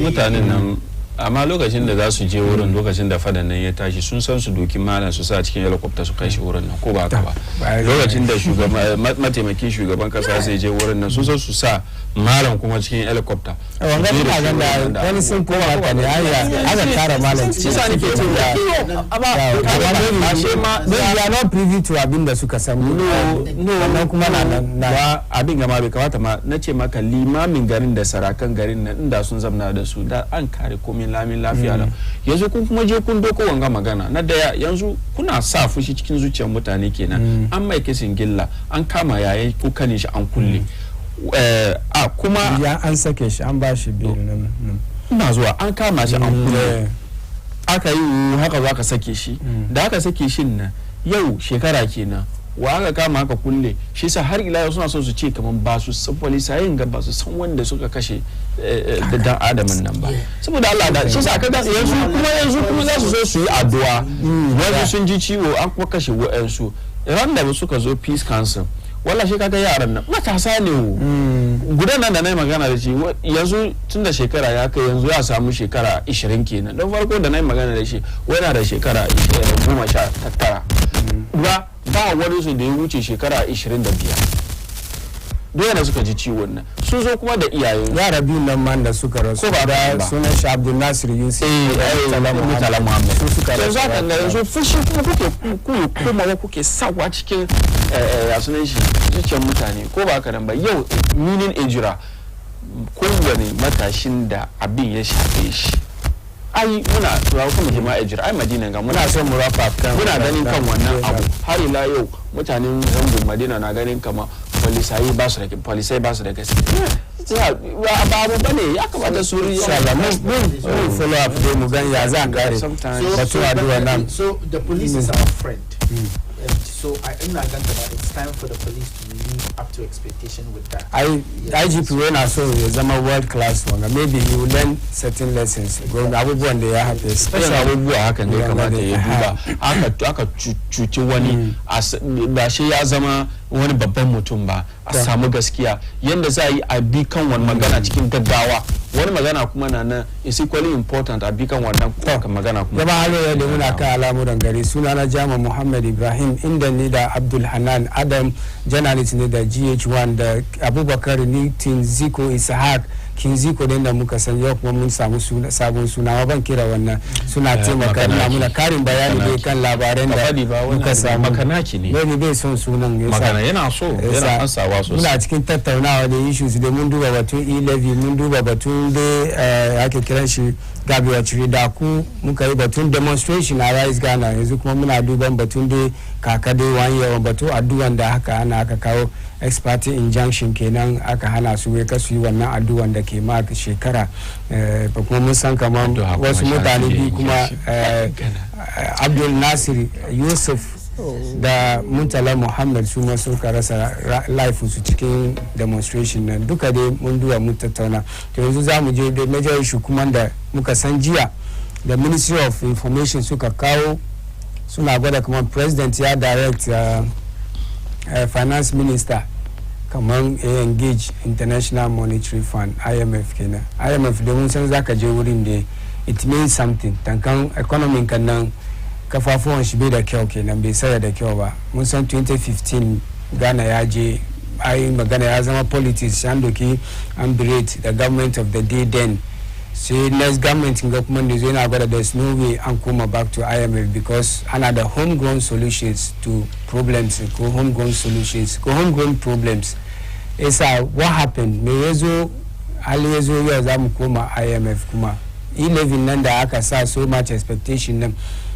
mutanen nan. Amma lokacin da za su je wurin, lokacin da fadan nan ya tashi, sun san su doki malam su sa cikin helicopter su kai shi wurin nan, ko ba haka ba. Lokacin da mataimakin shugaban kasa sai je wurin nan, sun san su sa malam kuma cikin helicopter. Wani sun koma haka ne, aka kara malam. Shi sa nake cewa they are not privy to abin da suka samu. No, kuma na abin gama bai kamata ma, na ce maka limamin garin da sarakan garin nan inda sun zamna da su da an kare komai lamin lafiya da yanzu kun kuma je kun doko wanga magana na daya, yanzu kuna sa fushi cikin zuciyar mutane kenan. An mai kisin gilla, an kama yayin ko kanin shi an kulle, kuma ya an sake shi an ba shi biyu ina zuwa an kama shi an kulle, aka yi haka za ka sake shi, da aka sake shi nan yau shekara kenan wa aka kama aka kulle shi sa har ila yau suna son su ce kaman ba su san polisayen ga ba su san wanda suka kashe da dan adamin nan ba, saboda Allah da shi sa ka ga yanzu kuma za su zo su yi addu'a, wanda sun ji ciwo an kuma kashe wa'ansu ran da suka zo peace council. Wala shi kaga yaran nan matasa ne gudan nan da nayi magana da shi yanzu tun da shekara ya kai yanzu ya samu shekara 20 kenan. Don farko da nayi magana da shi wani da shekara 19 ba wani su da ya wuce shekara 25. Dole suka ji ciwon nan sun zo kuma da iyaye yara biyu nan man da suka rasu da sunan shi Abdul Nasir Yusuf Mutala Muhammad su suka rasu. Sai zaka ga yanzu fushi kuma kuma kuke sawa cikin ya sunan shi zuciyar mutane, ko ba haka nan ba. Yau minin ejira kowane matashin da abin ya shafe shi, ai muna turawa kuma jama'a ejira ai Madina ga muna son mu rafa kan muna ganin kan wannan abu har ila yau mutanen zangon Madina na ganin kama polisai ba su da gaskiya ba abu bane, ya kamata su yi mun follow up dai mu gan ya za kare batu addu'a nan. So the police is our friend. So I'm not going to. It's time for the police to live up to expectation with that. IGP when I saw is a world class one. Maybe he will learn certain lessons. Go abubuwan da ya haɗe. Special abubuwa haka ne kamata ya duba. Aka cuci wani ba shi ya zama wani babban mutum ba, a samu gaskiya yanda za a yi a bi kan wani magana cikin gaggawa. Wani magana kuma na nan is equally important a bi kan wannan magana kuma. Gaba halaye da muna kan Alamuran Gari, sunana Jama Muhammad Ibrahim, inda ni da Abdul Hanan Adam journalist ne da GH1 da Abubakar ni Tinziko Ishaq Kinziko din da muka san yau kuma mun samu sabon suna, ban kira wannan suna taimaka muna karin bayani dai kan labaran da muka samu. Makanaki ne bai son sunan magana yana so yana ansawa sosai. Muna cikin tattaunawa da issues da mun duba batun e-levy, mun duba batun da ake kiran shi gabi wacce da ku muka yi batun demonstration a Rise Ghana yanzu kuma muna duban batun dai kaka dai wani yawan batu addu'an da haka aka kawo expert injunction kenan aka hana su wai kasu yi wannan addu'an da ke ma shekara ba kuma mun san kamar wasu mutane biyu kuma Abdul Nasir Yusuf da Muntala Muhammad su ma suka rasa life su cikin demonstration nan duka dai mun duba mun tattauna to yanzu za mu je da major issue kuma da muka san jiya da Ministry of Information suka kawo suna gwada kamar president ya direct finance minister kamar engage International Monetary Fund IMF kenan IMF da mun san zaka je wurin da it means something tankan economy kan nan kafafuwan shi bai da kyau kenan bai saya da kyau ba mun san 2015 Ghana ya je ai magana ya zama politics an doki an berate the government of the day then sai next government ga kuma da zai na gwada there's no way an koma back to IMF because ana da homegrown solutions to problems ko homegrown solutions ko homegrown problems isa what happened me yazo hali yazo yau za mu koma IMF kuma 11 nan da aka sa so much expectation nan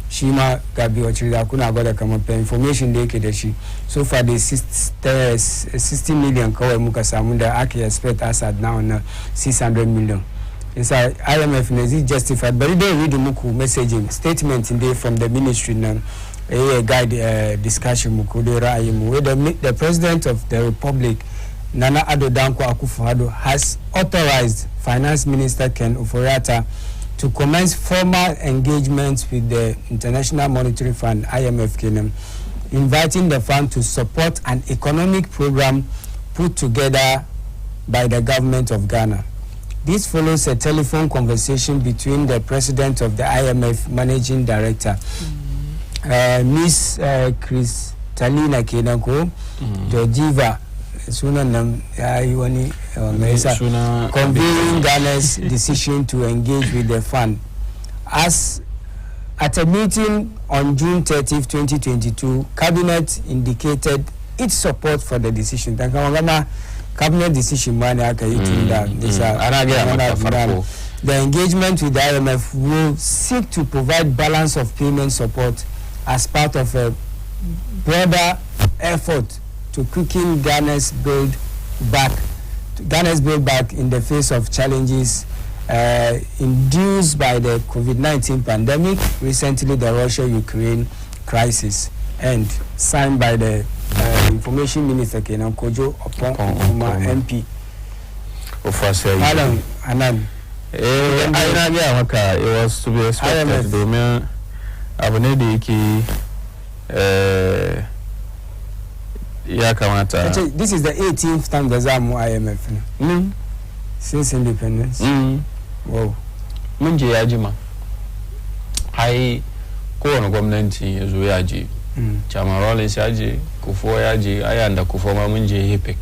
shi ma gabi wacce da kuna gwada kamar information da yake da shi so far the 60 million kawai muka samu da aka expect as at now na 600 million isa IMF ne zai justified but they read muku messaging statement in there from the ministry nan guide discussion muku da ra'ayi mu where the president of the republic Nana Addo Dankwa Akufo-Addo has authorized Finance Minister Ken Ofori-Atta to commence formal engagements with the International Monetary Fund IMF Kenya, inviting the fund to support an economic program put together by the government of Ghana. This follows a telephone conversation between the president of the IMF managing director, Miss Kristalina Kenako Georgieva, sunan nan yayi wani conveying Ghana's decision to engage with the fund. As at a meeting on June 30, 2022, Cabinet indicated its support for the decision. Cabinet decision man aka yi tun da the engagement with the IMF will seek to provide balance of payment support as part of a broader effort to quicken Ghana's build back in the face of challenges induced by the COVID-19 pandemic, recently the Russia-Ukraine crisis, and signed by the Information Minister Kenan Kojo Opon MP. Alan Anan. It was to be expected. Domin abu ne da yake ya kamata. This is the 18th time da za mu IMF since independence. Wow. Mun je ya jima. Hai kowane gwamnati ya zo ya je. Chairman Rawlings ya je, Kufo ya je, ayan da Kufo ma mun je HIPEC.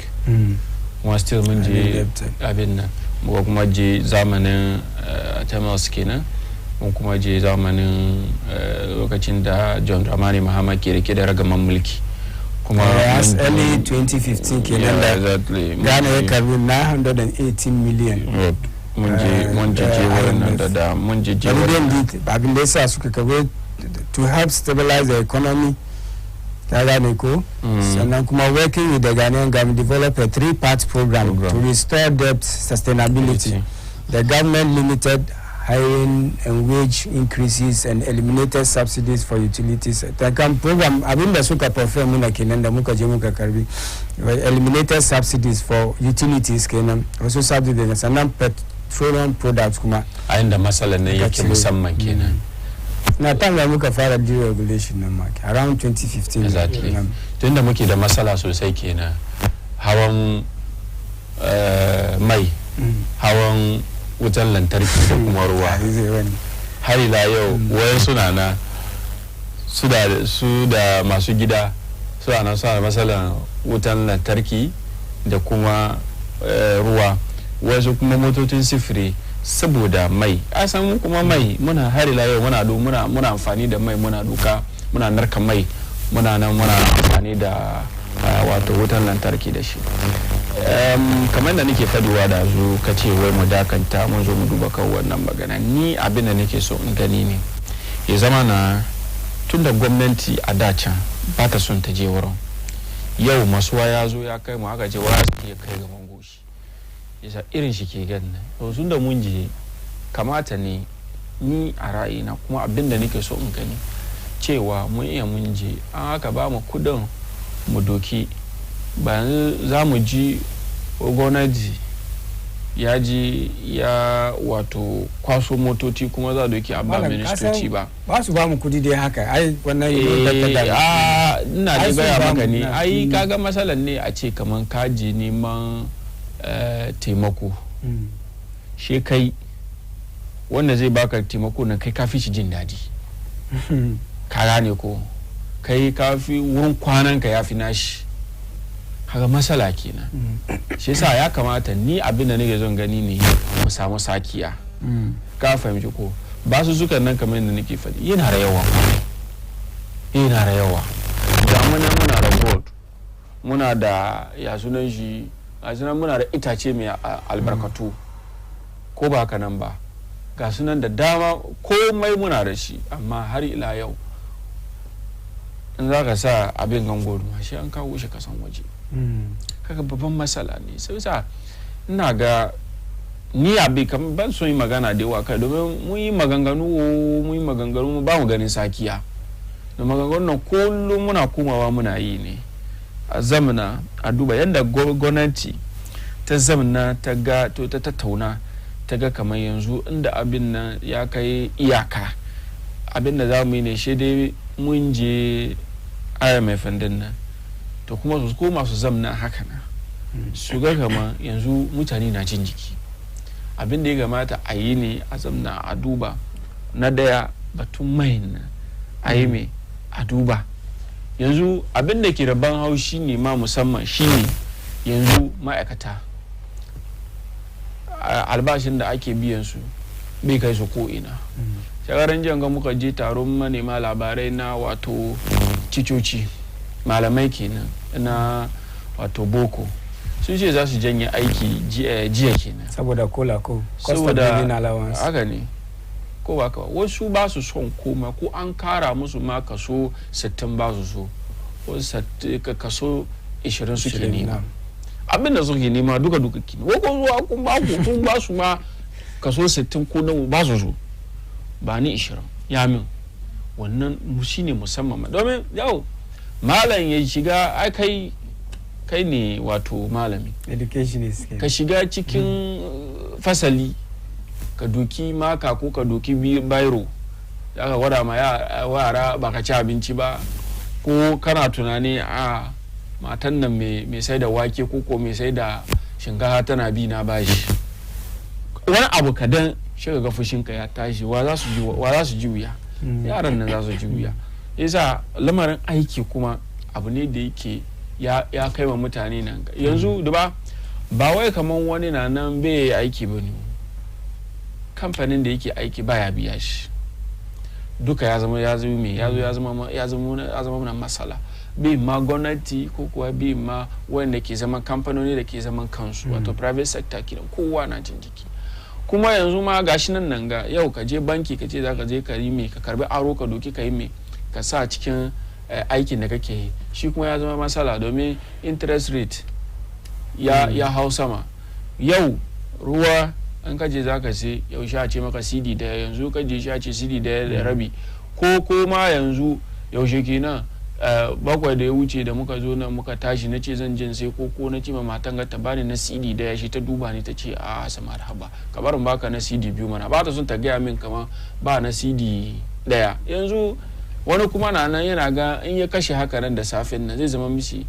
Kuma still mun je abin nan. Mu kuma je zamanin Tamils kenan. Mun kuma je zamanin lokacin da John Dramani Mahama ke rike da ragaman mulki. Kuma early 2015 kenan da Ghana ya karbi 918 million. Mun je wannan da mun je abin da yasa suka karbi to help stabilize the economy. Sannan kuma working with the Ghanaian government develop a 3-part program to restore debt sustainability. The government limited hiring and wage increases and eliminated subsidies for utilities. The program abinda suka perform muna kenan da muka je muka karbi eliminated subsidies for utilities kenan also subsidies sannan petroleum products kuma ayin da masalan ne yake musamman kenan na tanga muka fara deregulation nan ma around 2015 exactly tunda muke da masala sosai kenan hawan mai hawan wutan lantarki da kuma ruwa har ila yau wayan suna na su da masu gida suna da matsalan wutan lantarki da kuma ruwa wasu kuma motocin sifiri saboda mai a san kuma mai muna har ila yau muna amfani da mai muna narka mai muna amfani da wato wutan lantarki da shi kamar da nake faduwa da zu ka ce wai mu dakanta mun zo mu duba kan wannan magana, ni abin da nake so in gani ne ya zama na tun da gwamnati a dacan ba ta son ta je wurin, yau masuwa ya zo ya kai mu aka ce wa su ya kai gaban goshi yasa irin shi ke ganna to tun da mun je kamata ne ni a ra'ayina kuma abin da nake so in gani cewa mun iya mun je an aka ba mu kudin mu doki ba za mu ji gwamnati ya ji ya wato kwaso motoci kuma za doki a ba ministoci ba su ba mu kudi dai haka ai wannan ina da gaya maka ne ai kaga matsalan ne a ce kaman kaji neman taimako she kai wanda zai baka taimako na kai kafi shi jin daɗi ka gane ko kai kafi wurin kwanan ka yafi nashi haka matsala kenan shi yasa ya kamata ni abin da nake zon gani ne mu samu sakiya ka fahimci ko ba su suka nan kamar yadda nake faɗi yana da yawa da muna da gold muna da ya sunan shi a sunan muna da itace mai albarkatu ko ba haka nan ba ga sunan da dama komai muna da shi amma har ila yau in za ka sa abin gango ma shi an kawo shi kasan waje kaga babban matsala ne sai sa ina ga ni abi kamar ban so yi magana da yawa kai domin mun yi maganganu ba mu ganin sakiya da maganganun nan kullum muna komawa muna yi ne a zamana a duba yadda gwamnati ta zamana ta ga to ta tattauna ta ga kamar yanzu inda abin nan ya kai iyaka abin da za mu yi ne shi dai mun je IMF din nan to kuma su koma su zamna haka na su ga kama yanzu mutane na jin jiki abin da ya gamata a yi ne a zamna a duba na daya batun mai na a yi mai a duba yanzu abin da ke rabon haushi ne ma musamman shi ne yanzu ma'aikata albashin da ake biyan su bai kai su ko'ina shagaran jiyan ga muka je taron manema labarai na wato cicoci malamai kenan na wato boko sun ce za su janye aiki jiya kenan saboda kola ko saboda haka ne ko ba kawai wasu ba su son koma ko an kara musu ma kaso 60 ba su so wasu kaso 20 suke nema abinda suke nema duka kini wakon zuwa kun ba su ma kaso 60 ko nawa ba su so ba ni 20 ya min wannan shi ne musamman domin yau malam ya shiga ai kai ne wato malami educationist ka shiga cikin fasali ka doki maka ko ka doki bairo ya ka gwada ma yara ba ka ci abinci ba ko kana tunani a matan nan mai sai da wake ko mai sai da shinkafa tana bi na bashi wani abu kadan shiga ga fushinka ya tashi wa za su ji wuya yaran nan za su ji wuya yasa lamarin aiki kuma abu ne da yake ya kai wa mutane nan yanzu da ba wai kaman wani na nan bai aiki ba ne kamfanin da yake aiki baya biya shi duka ya zama mana matsala bai ma gwamnati ko kuwa bai ma wanda ke zaman kamfanoni da ke zaman kansu wato private sector kiran kowa na jin jiki kuma yanzu ma gashi nan ga yau ka je banki ka ce za ka je ka yi mai ka karbi aro ka doki ka yi mai ka sa cikin aikin da kake yi shi kuma ya zama matsala domin interest rate ya hau sama yau ruwa an kaje za ka sai yau sha ce maka cd da yanzu kaje sha ce cd da rabi ko ma yanzu yaushe kenan bakwai da ya wuce da muka zo nan muka tashi na ce zan jin sai ko na ce ma matan ga ta bani na cd daya shi ta duba ni ta ce a sama da haba ka barin baka na cd biyu mana ba ta son ta gaya min kama ba na cd daya yanzu wani kuma na nan yana ga in ya kashe haka nan da safen nan zai zama mishi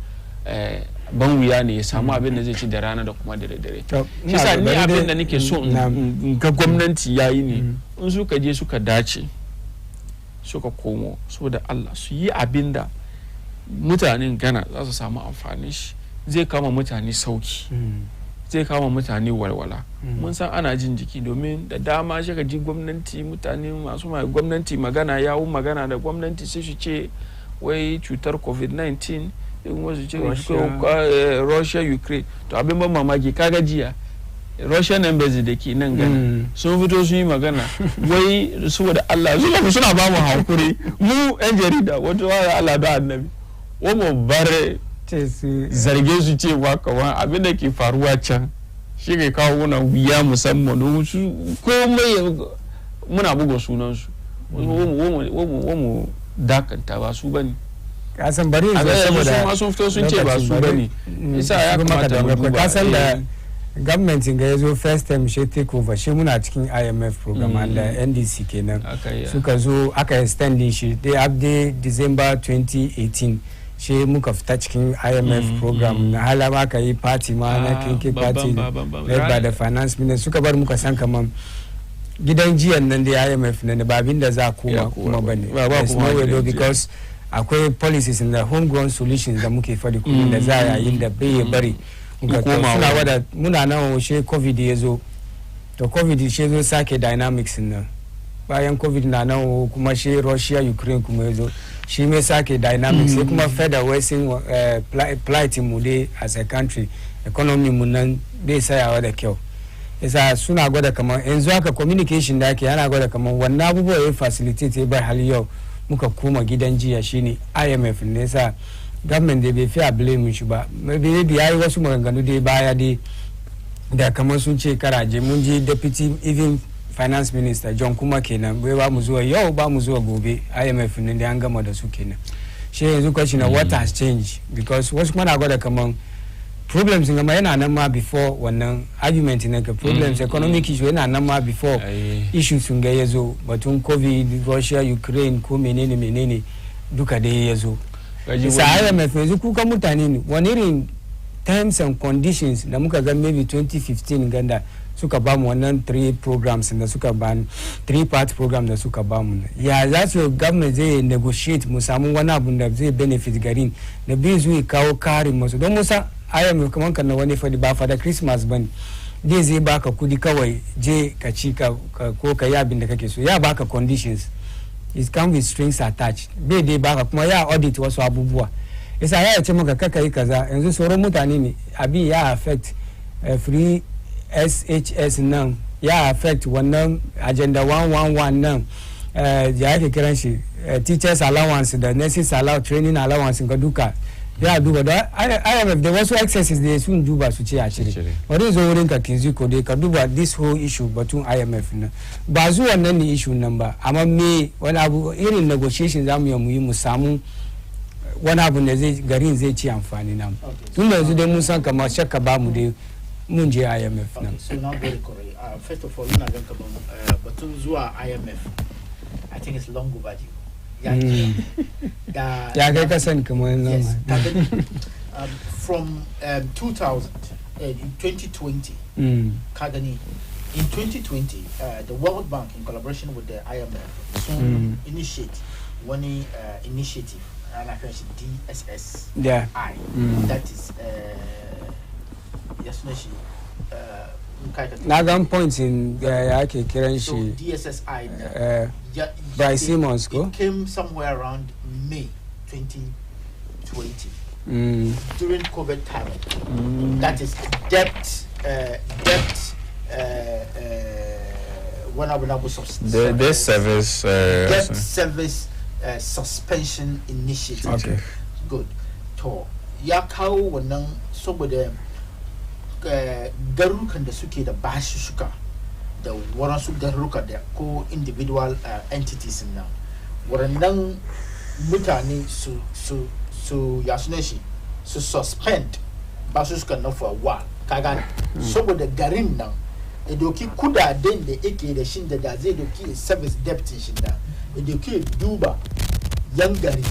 ban wuya ne ya samu abin da zai ci da rana da kuma da dare shi sa ni abin da nake so in ga gwamnati yayi ne in suka je suka dace suka komo saboda Allah su yi abin da mutanen Ghana za su samu amfani shi zai kama mutane sauki zai kama mutane walwala mun san ana jin jiki domin da dama shi ka ji gwamnati mutane masu gwamnati magana yawun magana da gwamnati sai su ce wai cutar covid-19 wasu ce Russia Ukraine to abin ban mamaki kaga jiya Russian embassy da ke nan gana sun fito sun yi magana wai saboda Allah suna ba mu hankuri mu yan jarida wato wa Allah da annabi wa mu bare zarge su cewa kawai abin da ke faruwa can shi ke kawo wani wuya musamman su komai muna buga sunansu mu dakanta ba su bane kasan bari yanzu saboda sun fito sun ce ba su bane isa ya kamata mu duba kasan da government ga yazo first time she take over shi muna cikin IMF program da NDC kenan suka zo aka extend shi they have the December 2018 shi muka fita cikin IMF program na halama aka yi party ma na kinki party led by the finance minister suka bar muka san kaman gidan jiyan nan da IMF nan ba abin da za kuma bane there's no way because akwai policies in the homegrown solutions da muke fadi kuma da za a yi da bai bari suna wada muna nan she covid ya zo to covid she zo sake dynamics nan bayan covid na nan kuma she Russia Ukraine kuma ya zo shi mai sake dynamics sai kuma further worsening plight mu dai as a country economy mu nan bai sayawa da kyau yasa suna gwada kamar yanzu haka communication da ake yana gwada kamar wannan abubuwa ya facilitate bai hali yau muka koma gidan jiya shine IMF ne yasa government da bai fi a blame shi ba maybe yayi wasu maganganu dai baya dai da kamar sun ce karaje mun je deputy even finance minister John kuma kenan bai ba mu zuwa yau ba mu zuwa gobe IMF ne da an gama da su kenan shi yanzu question na what has changed because wasu kuma na gwada kamar problems ngama yana nan ma before wannan argument ne ka problems economic issue yana nan ma before issues sun ga yazo batun covid Russia Ukraine ko menene duka dai yazo sai IMF yanzu kuka mutane ne wani irin terms and conditions da muka ga maybe 2015 ganda suka ba mu wannan 3 programs da suka ba 3 part program da suka ba mu ya za su government zai negotiate mu samu wani abu da zai benefit garin da bai zuwa kawo karin masu don musa IMF kaman kan na wani fadi ba fada Christmas bane dai zai baka kudi kawai je ka ci ka ko ka yi abin da kake so ya baka conditions it come with strings attached bai dai baka kuma ya audit wasu abubuwa yasa ya ce maka kaka yi kaza yanzu sauran mutane ne abin ya affect free SHS nan ya affect wannan agenda 111 nan ya ake kiran shi teachers allowance da nurses allowance training allowance ga duka ya duba da IMF da wasu excesses da sun duba su ce a cire wani zo wurin ka kinziko dai ka duba this whole issue batun IMF nan ba zuwa nan ne issue nan ba amma me wani abu irin negotiation zamu yi mu samu wani abu da zai garin zai ci amfani nan tun da yanzu dai mun san kamar shakka ba mu dai mun je IMF nan so now very correct first of all ina gan kaman batun zuwa IMF I think it's long overdue ya kai kasan kamar nan from 2000 in 2020 kagani in 2020 the World Bank in collaboration with the IMF soon initiate one initiative and I call it DSSI that is yes na gan points in ya ke kiran so shi DSSI by Simmons ko it came somewhere around May 2020 during COVID time that is debt debt service suspension initiative okay good to ya kawo wannan saboda garurukan da suke da bashi suka da waransu garuruka da ko individual entities nan warannan mutane su ya suna shi su suspend basu suka na for a while ka gane saboda garin nan da doki kudaden da yake da shin da zai doki service debt shin da doki duba yan gari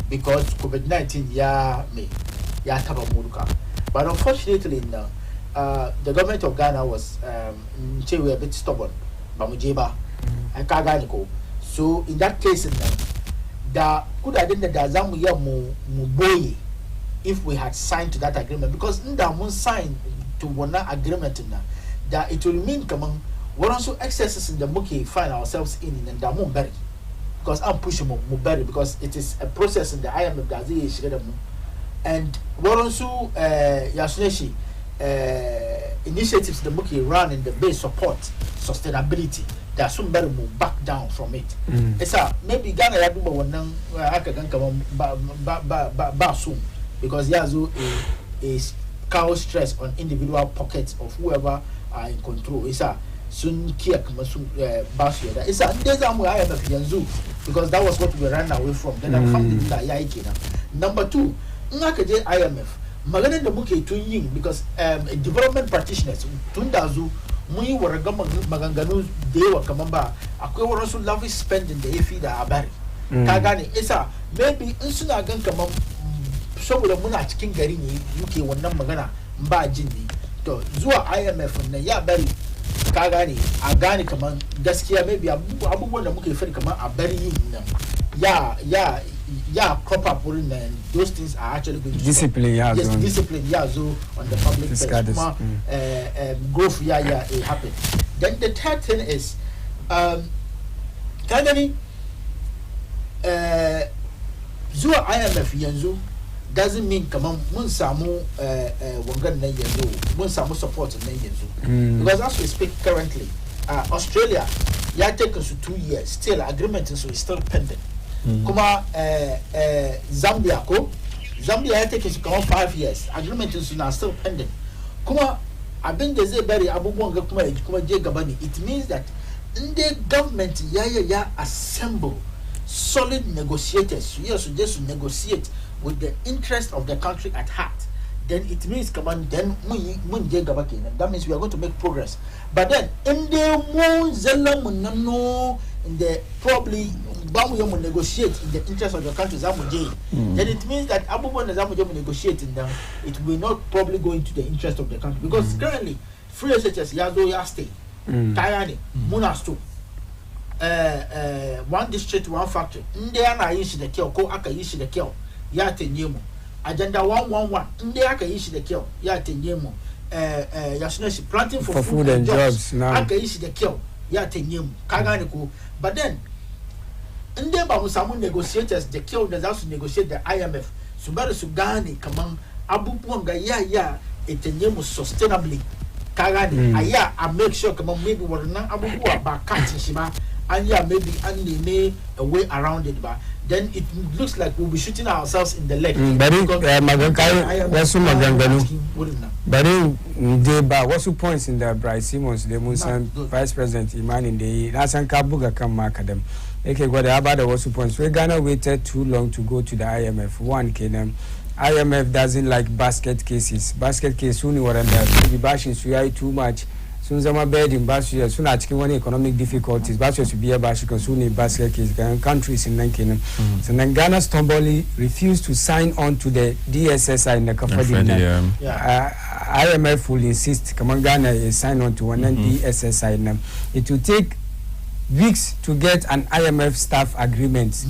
because COVID-19 ya taba muruka but unfortunately now the government of Ghana was we were a bit stubborn bamujeba I ka gane ko so in that case now da kudaden da zamu ya mu boye if we had signed to that agreement because nda mun sign to one agreement na that it will mean kaman waransu excesses in the muke find ourselves in da mun bari because I'm pushing mu bari because it is a process in the IMF da zai shiga da mu and waransu yasuneshi initiatives the muke run in the base support sustainability. There are some better move back down from it. It's maybe Ghana ya duba wannan aka ganka ba soon because yazo is cow stress on individual pockets of whoever are in control. It's soon kia kama soon basu yada. It's there's IMF yanzu because that was what we ran away from. Then alhamdulillah ya ikena. Number 2, ngaka je IMF magana da muke tun yin because development practitioners tun da zu mun yi waraga maganganu da yawa kaman ba akwai waransu lavish spending da yafi da abari ka gane isa maybe in suna gan kaman saboda muna cikin gari ne muke wannan magana ba jin ne to zuwa IMF na ya bari ka gane a gane kaman gaskiya maybe abubuwan da muke fari kaman a bari yin nan ya crop up and those things are actually going to discipline yes discipline so on the public space growth it happened. Then the third thing is kagani zuwa IMF yanzu doesn't mean kaman mun samu wangan nan yanzu mun samu support nan yanzu because as we speak currently Australia ya take us 2 years still agreement is still pending. Kuma Zambia ya take su kamar 5 years agreement is now still pending. Kuma abin da zai bari abubuwan ga kuma je gaba ne it means that in the government ya assemble solid negotiators yes just negotiate with the interest of the country at heart, then it means come on then mun je gaba kenan. That means we are going to make progress. But then in the mun zalla mun no in the probably bamu yamu negotiate in the interest of the country zamu je then it means that abubuwan da zamu je mu negotiate in them it will not probably go into the interest of the country because currently free SHS ya zo ya stay kaya ne muna sto one district one factory inda ana yin shi da kyau ko aka yi shi da kyau ya tanye mu agenda 111 inda aka yi shi da kyau ya tanye mu ya suna shi planting for food and jobs aka yi shi da kyau ya tanye mu ka gane ko. But then inda ba mu samu negotiators da kyau da za su negotiate da IMF su bari su gane kaman abubuwan ga ya tanye mu sustainably ka gane a make sure kaman maybe wannan abubuwa ba katin shi ba and maybe and name a way around it but then it looks like we'll be shooting ourselves in the leg. Bari wasu maganganu bari de ba wasu points in the Bryce Simmons da mun san Vice President Imani da yi na san ka buga kan makadam yake gwada ya bada wasu points. We Ghana waited too long to go to the IMF. One kenan IMF doesn't like basket cases. Basket case suni waranda su bashin su yayi too much sun zama burden ba su suna cikin wani economic difficulties ba su biya ba shi kan su ne basket case kan countries in nan kenan. Sannan Ghana stubbornly refused to sign on to the DSSI in the kafadin nan. IMF will insist kaman Ghana sign on to wannan DSSI nan. It will take weeks to get an IMF staff agreement.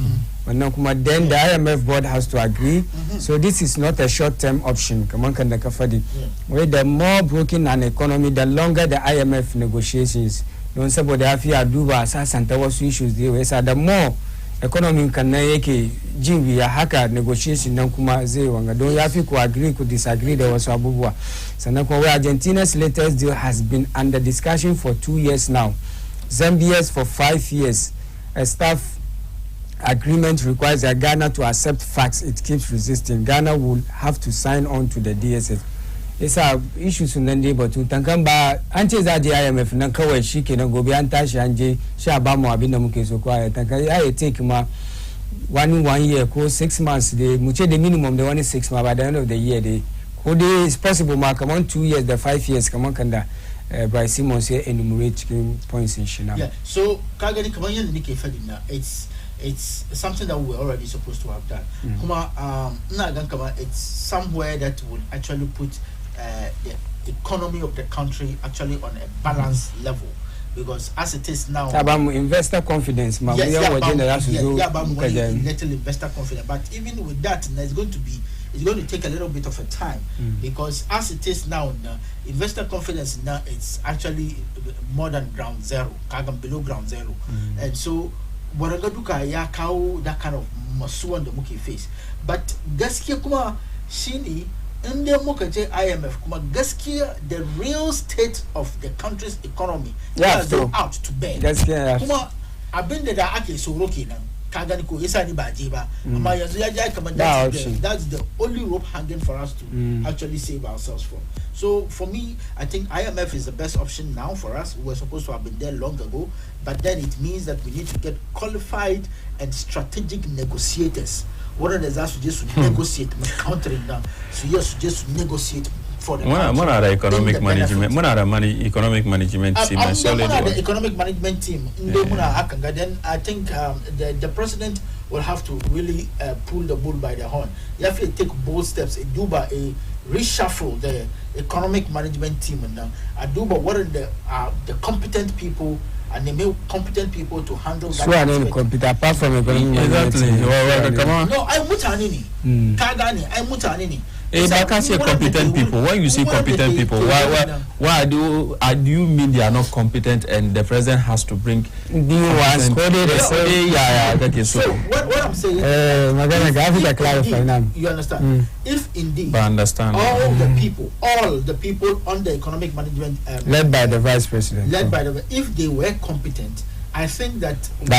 Wannan kuma then the IMF board has to agree. So this is not a short-term option. Kaman kan da kafadi. Where the more broken an economy, the longer the IMF negotiations. Don saboda ya fi duba sasanta wasu issues da yawa. The more economy kan nan yake jin ya haka negotiation nan kuma zai wanga. Don ya fi ku agree ku disagree da wasu abubuwa. Sannan kuma Argentina's latest deal has been under discussion for 2 years now. Zambia's for 5 years. A staff agreement requires that Ghana to accept facts it keeps resisting. Ghana will have to sign on to the DSS. It's a issue sunan dai batu tankan ba an ce za je IMF nan kawai shikenan gobe an tashi an je sha ba mu abin da muke so kwaya tankan ya take ma 1 year ko 6 months dai mu ce da minimum da wani 6 months by the end of the year dai ko dai is possible ma kaman 2 years da 5 years kaman kan da Bryce Simmons ya enumerate points in shi na. Yeah, so kagani kaman yanda nake fadin na it's something that we were already supposed to have done. Kuma it's somewhere that would actually put the economy of the country actually on a balanced level because as it is now investor confidence little investor confidence, but even with that it's going to take a little bit of a time because as it is now investor confidence now it's actually more than ground zero, below ground zero. And so waraga duka ya kawo that kind of masuwan da muke face. But gaskiya kuma shine in dai muka je IMF kuma gaskiya the real state of the country's economy has gone out to bed kuma abinda da ake tsoro kenan ka gani ko yasa ni ba je ba amma yanzu ya ja kamar that's the only rope hanging for us to actually save ourselves from. So for me, I think IMF is the best option now for us. We were supposed to have been there long ago, but then it means that we need to get qualified and strategic negotiators. What are the to just negotiate countering down? So yes, just negotiate for the economic management. Economic management team. The economic management team. Then I think the president will have to really pull the bull by the horn. You have to take bold steps. A reshuffle the economic management team and what are the competent people and they make competent people to handle that. So are they competent apart from economic management? No, I'm mutanini. Kagani, I'm mutanini. I can't say competent people. When you say competent people, why do you mean they are not competent and the president has to bring the ones? So what I'm saying, you understand? If indeed all the people on the economic management led by the vice president, if they were competent, I think that no,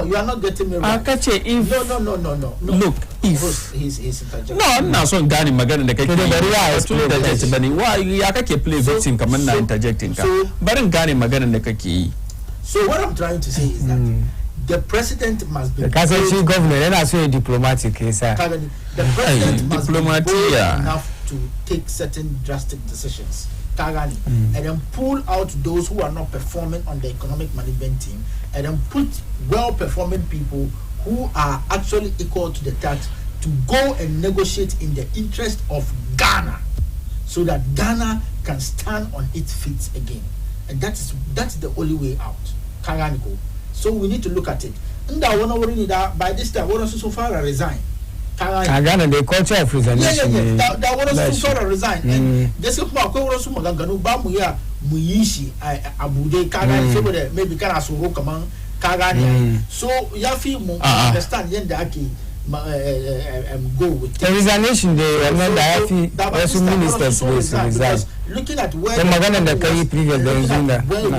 you are not getting me right. No. Look, if he's interjecting. No, I'm not so Gani Magana the why you are play victim come and interjecting. But in Gani Magana the so what I'm trying to say is that the president must be because the government and also diplomatic case. The president must be bold enough to take certain drastic decisions. And then pull out those who are not performing on the economic management team and then put well-performing people who are actually equal to the task to go and negotiate in the interest of Ghana so that Ghana can stand on its feet again. And that's the only way out. Kaganiko. So we need to look at it. By this time, what so far resign. Ghana, the culture of resignation. That was so far resign. And this is what was Maganganu Bamuya Muyishi Abude Kagan, so maybe Karasu Rokaman Kagani. So Yafi understand Yendaki go with the resignation. The ministers resign. Looking at where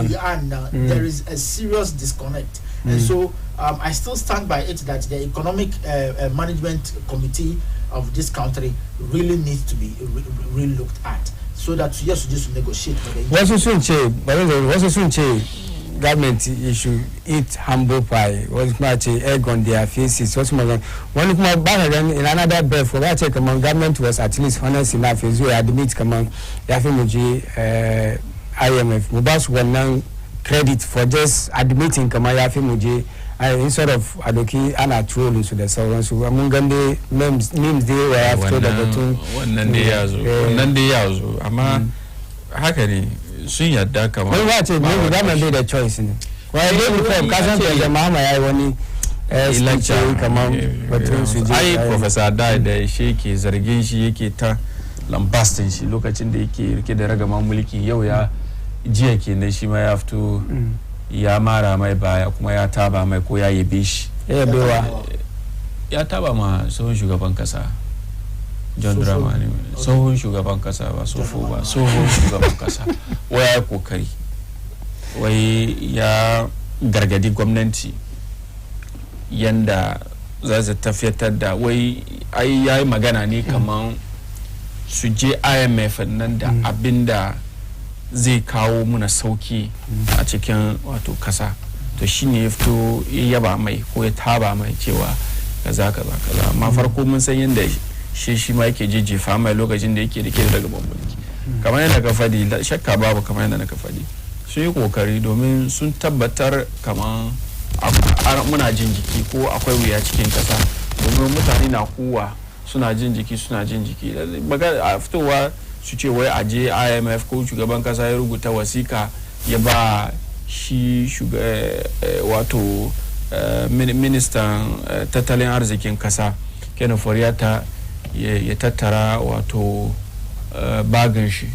we are now, there is a serious disconnect. And so I still stand by it that the economic management committee of this country really needs to be really looked at so that yes, just negotiate. What's government issue eat humble pie. What's much egg on their faces. What's more one back again in another breath for that check among government was at least honest enough as we admit among Yafimuji IMF. Mubas one credit for just admitting Kamaya Fimuji instead of Adoki and a troll into the servants who among the names they were after the two. One Nandi Ama Hakari, soon at Daka. Well, watch it, maybe that may be the choice. Well, they become the Mama, I want election come on. I Professor died, the shaky, Zaraginshi, Kita, Lambastin, she look at in the Ragamamuliki, Yoya. Jiya kenan shi ma ya fito ya mara mai baya kuma ya taba mai ko ya yabe shi ya taba ma tsohon shugaban kasa John Dramani tsohon shugaban kasa ba sofo ba tsohon shugaban kasa waya kokari wai ya gargadi gwamnati yanda za su tafiyatar da wai ai yayi magana ne kaman su je IMF nan da abinda zai kawo muna sauki a cikin wato kasa to shine ya fito yaba mai ko ya taba mai cewa kaza amma farko mun san yanda shi ma yake jijjifa mai lokacin da yake rike daga bambulki kamar yadda ka fadi shakka babu kamar yadda ka fadi sun yi kokari domin sun tabbatar kamar muna jin jiki ko akwai wuya cikin kasa domin mutane na kowa suna jin jiki a fitowa su ce wai aje IMF ko shugaban kasa ya rubuta wasika ya ba shi wato ministan tattalin arzikin kasa Kenan Foriata ya tattara wato bagin shi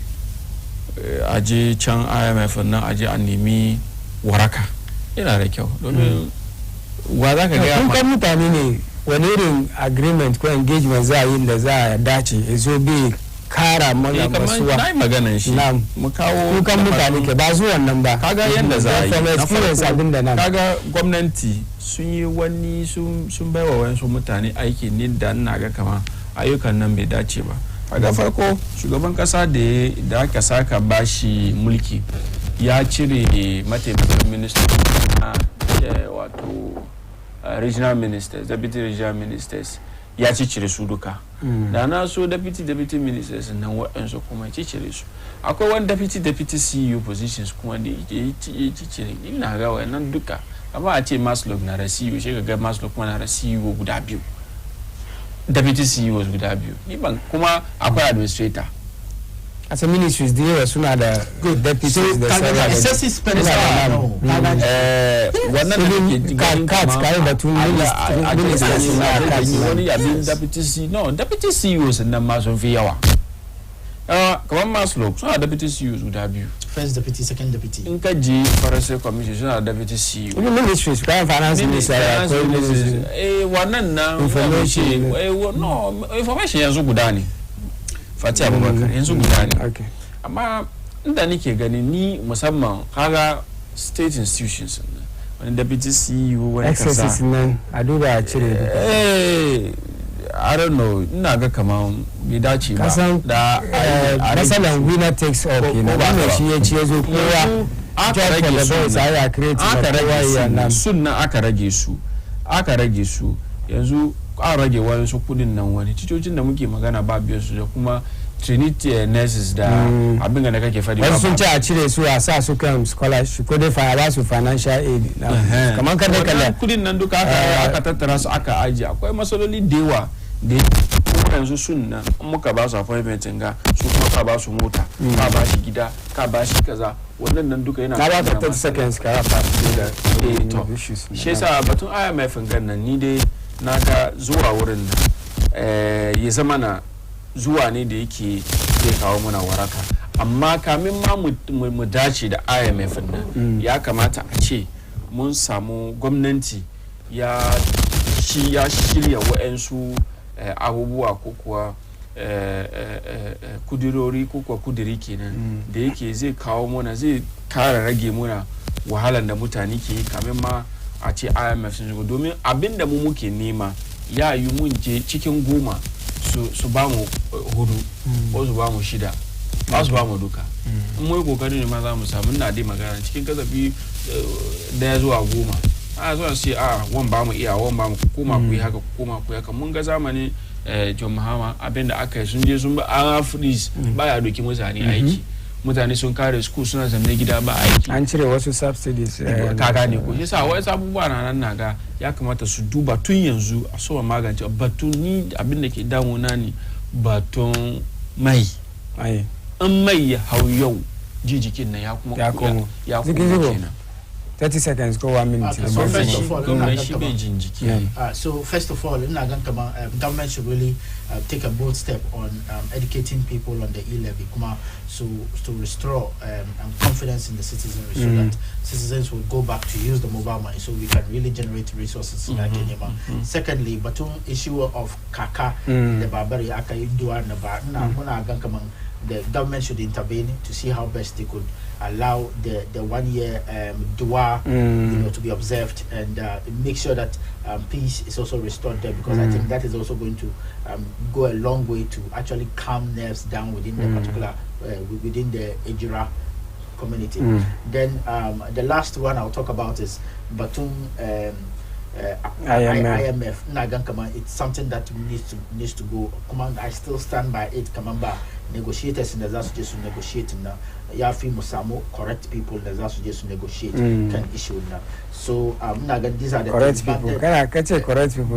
aje can IMF nan aje a nemi waraka yana da kyau domin wa za ka gaya kun kan mutane ne wani irin agreement ko engagement za a yi da za a dace zo bi kara mana masuwa na yi maganan shi mu kawo kukan mutane ke ba zuwan nan ba kaga yadda za a yi from experience abin da nan kaga gwamnati sun yi wani sun baiwa wayansu mutane aiki ne da ina ga kama ayyukan nan bai dace ba kaga farko shugaban kasa da aka saka bashi mulki ya cire mataimakan minister na wato regional ministers deputy regional ministers ya cire su duka da na so deputy ministers nan waɗansu kuma cire su akwai wani deputy CEO positions kuma da ya cire ina ga wannan duka amma a ce Maslog na da CEO shi ga Maslog kuma na da CEO guda biyu deputy CEOs guda biyu ni ban kuma akwai administrator as a ministries da yawa suna da good deputies da sauran excessive spending wannan cards kai da tun ministers na cards wani abin deputy CEOs nan ma sun fi yawa kamar Maslog suna deputy CEOs guda biyu first deputy second deputy in ka je Forestry Commission suna deputy CEO even ministries kan finance minister wannan nan information information yanzu guda ne Fati Abubakar yanzu guda ne amma inda nake gani ni musamman kaga state institutions wani deputy CEO wani kasa excesses nan a duba a cire I don't know ina ga kaman bai dace ba da masalan winner takes all kenan wannan shi ya ce zo kowa aka rage sunna aka rage su yanzu an rage wani su kudin nan wani cicocin da muke magana ba biyar su da kuma Trinity nurses da abin da kake fadi wasu sun ce a cire su a sa su kan scholarship ko dai ba su financial aid kamar kada kala kudin nan duka aka tattara su aka aji akwai masaloli da yawa da yanzu sunna muka ba su appointment ga su kuma ka ba su mota ka ba shi gida ka ba shi kaza wannan nan duka yana na ba ka 30 seconds ka rafa da issues shi yasa batun IMF nan ni dai naga zuwa wurin ya zama na zuwa ne da yake zai kawo muna waraka amma kamin ma mu dace da IMF nan ya kamata a ce mun samu gwamnati ya shirya wa'ansu abubuwa ko kuwa kudirori ko kuwa kudiri kenan da yake zai kawo muna zai kara rage muna wahalan da mutane ke yi kamin ma a ce IMF sun shigo domin abinda mu muke nema ya yi mun je cikin 10 su ba mu 4 ko su ba mu 6 ba su ba mu duka in mai kokari ne ma za mu samu ina dai magana cikin kasafi 1 zuwa 10 a zuwa sai wan ba mu iya wan ba mu koma ku yi haka mun ga zamani John Mahama abinda aka yi sun je sun ba freeze baya doki mutane aiki mutane sun kare school suna zanne gida ba aiki an cire wasu subsidies ka gane ko yasa wasu abubuwa na nan naga ya kamata su duba tun yanzu a so magance batun ni abin da ke damuna ne batun mai in mai ya hau yau jijikin nan ya kuma kenan 30 seconds go 1 minute. So first of all, government should really take a bold step on educating people on the e-levy, to restore confidence in the citizenry, so that citizens will go back to use the mobile money, so we can really generate resources in Kenya. Secondly, batun issue of kaka, the barbari akaidua na the government should intervene to see how best they could allow the 1 year dua to be observed and make sure that peace is also restored there, because I think that is also going to go a long way to actually calm nerves down within the particular within the Ejira community. Then the last one I'll talk about is Batum IMF. It's something that needs to go. I still stand by it. Negotiators in the Zasu just negotiate now. Yafi Musamo correct people the Zasu just negotiate can issue now. So these are the correct people. Correct people.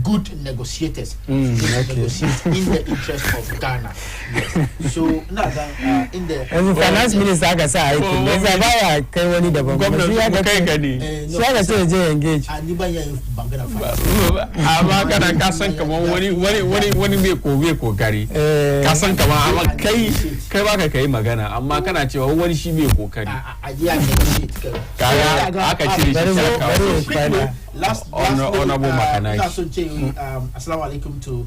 Good negotiators negotiate in the interest of Ghana. Yes. So in the finance minister aka sa aiki ne sai baya kai wani daban kuma shi aka kai gani shi aka ce je engage ani ban yayin bangaren amma kana ka san kaman wani bai kokari ka san kaman amma kai ba ka kada ka yi magana amma kana cewa wani shi mai kokari a ji an shi kaga aka cire shi shaka last honorable makanaki ina son ce assalamu alaikum to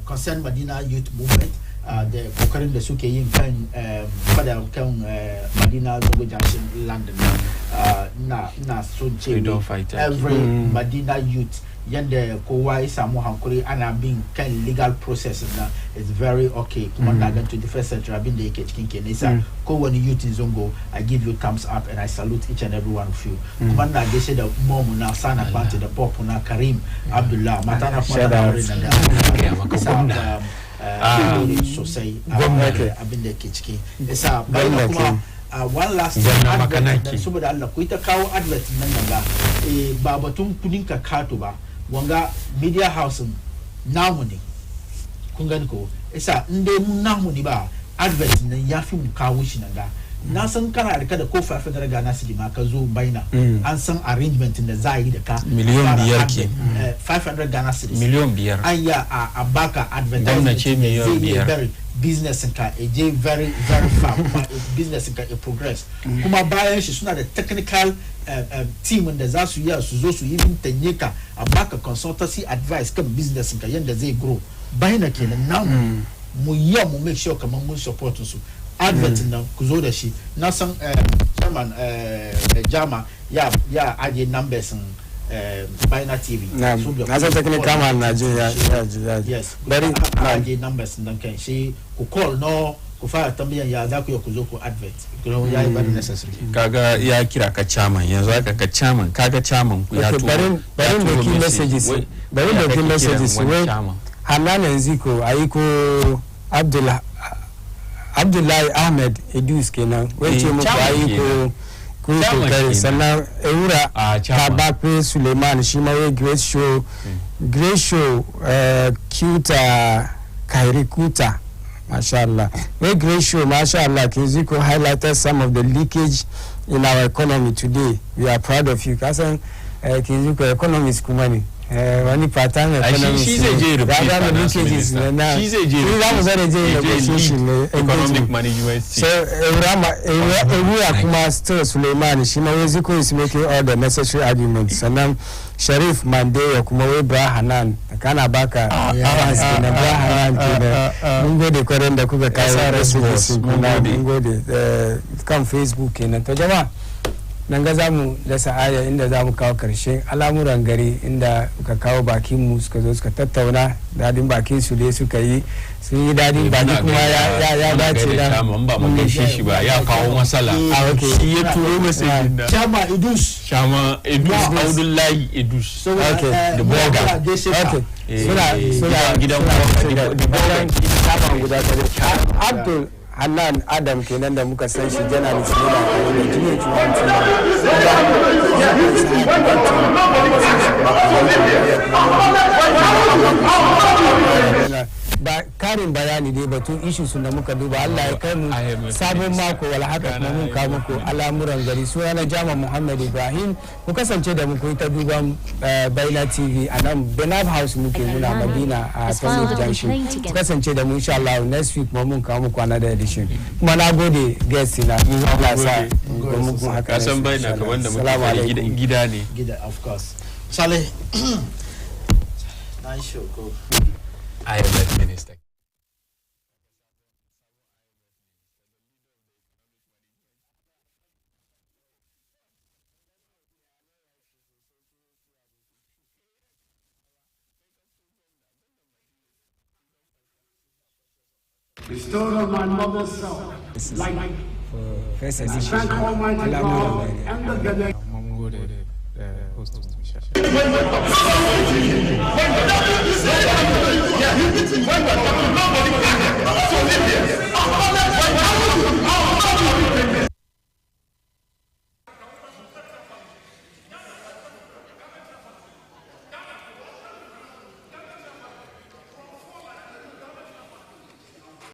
concern Madina Youth Movement da kokarin da suke yin kan fada kan Madina Zogo Junction London na son ce every Madina youth yanda kowa ya samu hankuri ana bin kan legal process na is very okay kuma na ga 21st century abin da yake cikin kenan sa kowani youth in Zongo I give you thumbs up and I salute each and every one of you kuma na gaishe da momu na sana kwante da pop na Karim Abdullah mata na kuma da sosai abin da yake ciki yasa bayan kuma one last advert saboda Allah ku ita kawo advert nan ba ba batun kudin ka kato ba wanga media house namu ne kun gani ko yasa in dai mun namu ne ba advert nan yafi mu kawo shi nan ga na san kana da kada ko 500 Ghana cedi ma ka zo baina an san arrangement da za yi da ka miliyon 5 ke 500 Ghana cedi miliyon 5 an ya a baka advertisement ce miliyon 5 business ka je very far kuma business ka progress kuma bayan shi suna da technical team da za su yi su zo su yi tanye ka a baka consultancy advice kan business ka yanda zai grow bayan kenan namu mu mu make sure kamar mun support su advert nan ku zo da shi na san chairman Jama ya aje numbers Bina TV na san technical man Nigeria yes very aje numbers nan kan shi ku call no ku fara tambayan ya za ku zo ku advert kuma ya yi very necessary kaga ya kira ka chairman yanzu aka ka chairman kaga chairman ku ya to barin da key messages wai Hanan Nziko ayiko Abdullahi Ahmed Idus kenan wace muku ayi ko kokari sannan Eura Kabakwe Suleiman shi ma wai great show Kuta Kairi Kuta mashallah wai great show mashallah Kiziko highlighted some of the leakage in our economy today. We are proud of you kasan Kiziko economy kuma ne wani part-time economics shi zai je economic management so Ewura kuma still Suleiman shi ma Ziko is making all the necessary arguments sannan Sharif Mandeya kuma wai Bra Hanan kana baka na Bra Hanan kenan mun gode kwarin da kuka kawo messages kuma mun gode kan Facebook kenan to jama'a nan ga zamu dasa aya inda zamu kawo karshen al'amuran gari inda ka kawo bakin mu suka zo suka tattauna dadin bakin su dai suka yi sun yi dadin baki kuma ya dace da ba mun gaishe shi ba ya kawo masala shi ya turo message da Chama Idus Abdullahi Idus the blogger suna gidan guda Abdul Hanan Adam kenan da muka san shi journalist ne da jini tuwanci ba karin bayani dai batun issues da muka duba Allah ya kai mu sabon mako wala haka kuma mun kawo muku al'amuran gari suna na Jama Muhammad Ibrahim ku kasance da muku ta duban Baina TV a nan Benab House muke muna Madina a Tony Junction ku kasance da mu insha Allah next week mu mun kawo muku another edition kuma na gode guest na Allah sa mu haka san Baina ka wanda muke gida ne of course Saleh nice show go I am that minister. Bestowed on my mother's self, like first edition Almighty God and the Ghanaian. When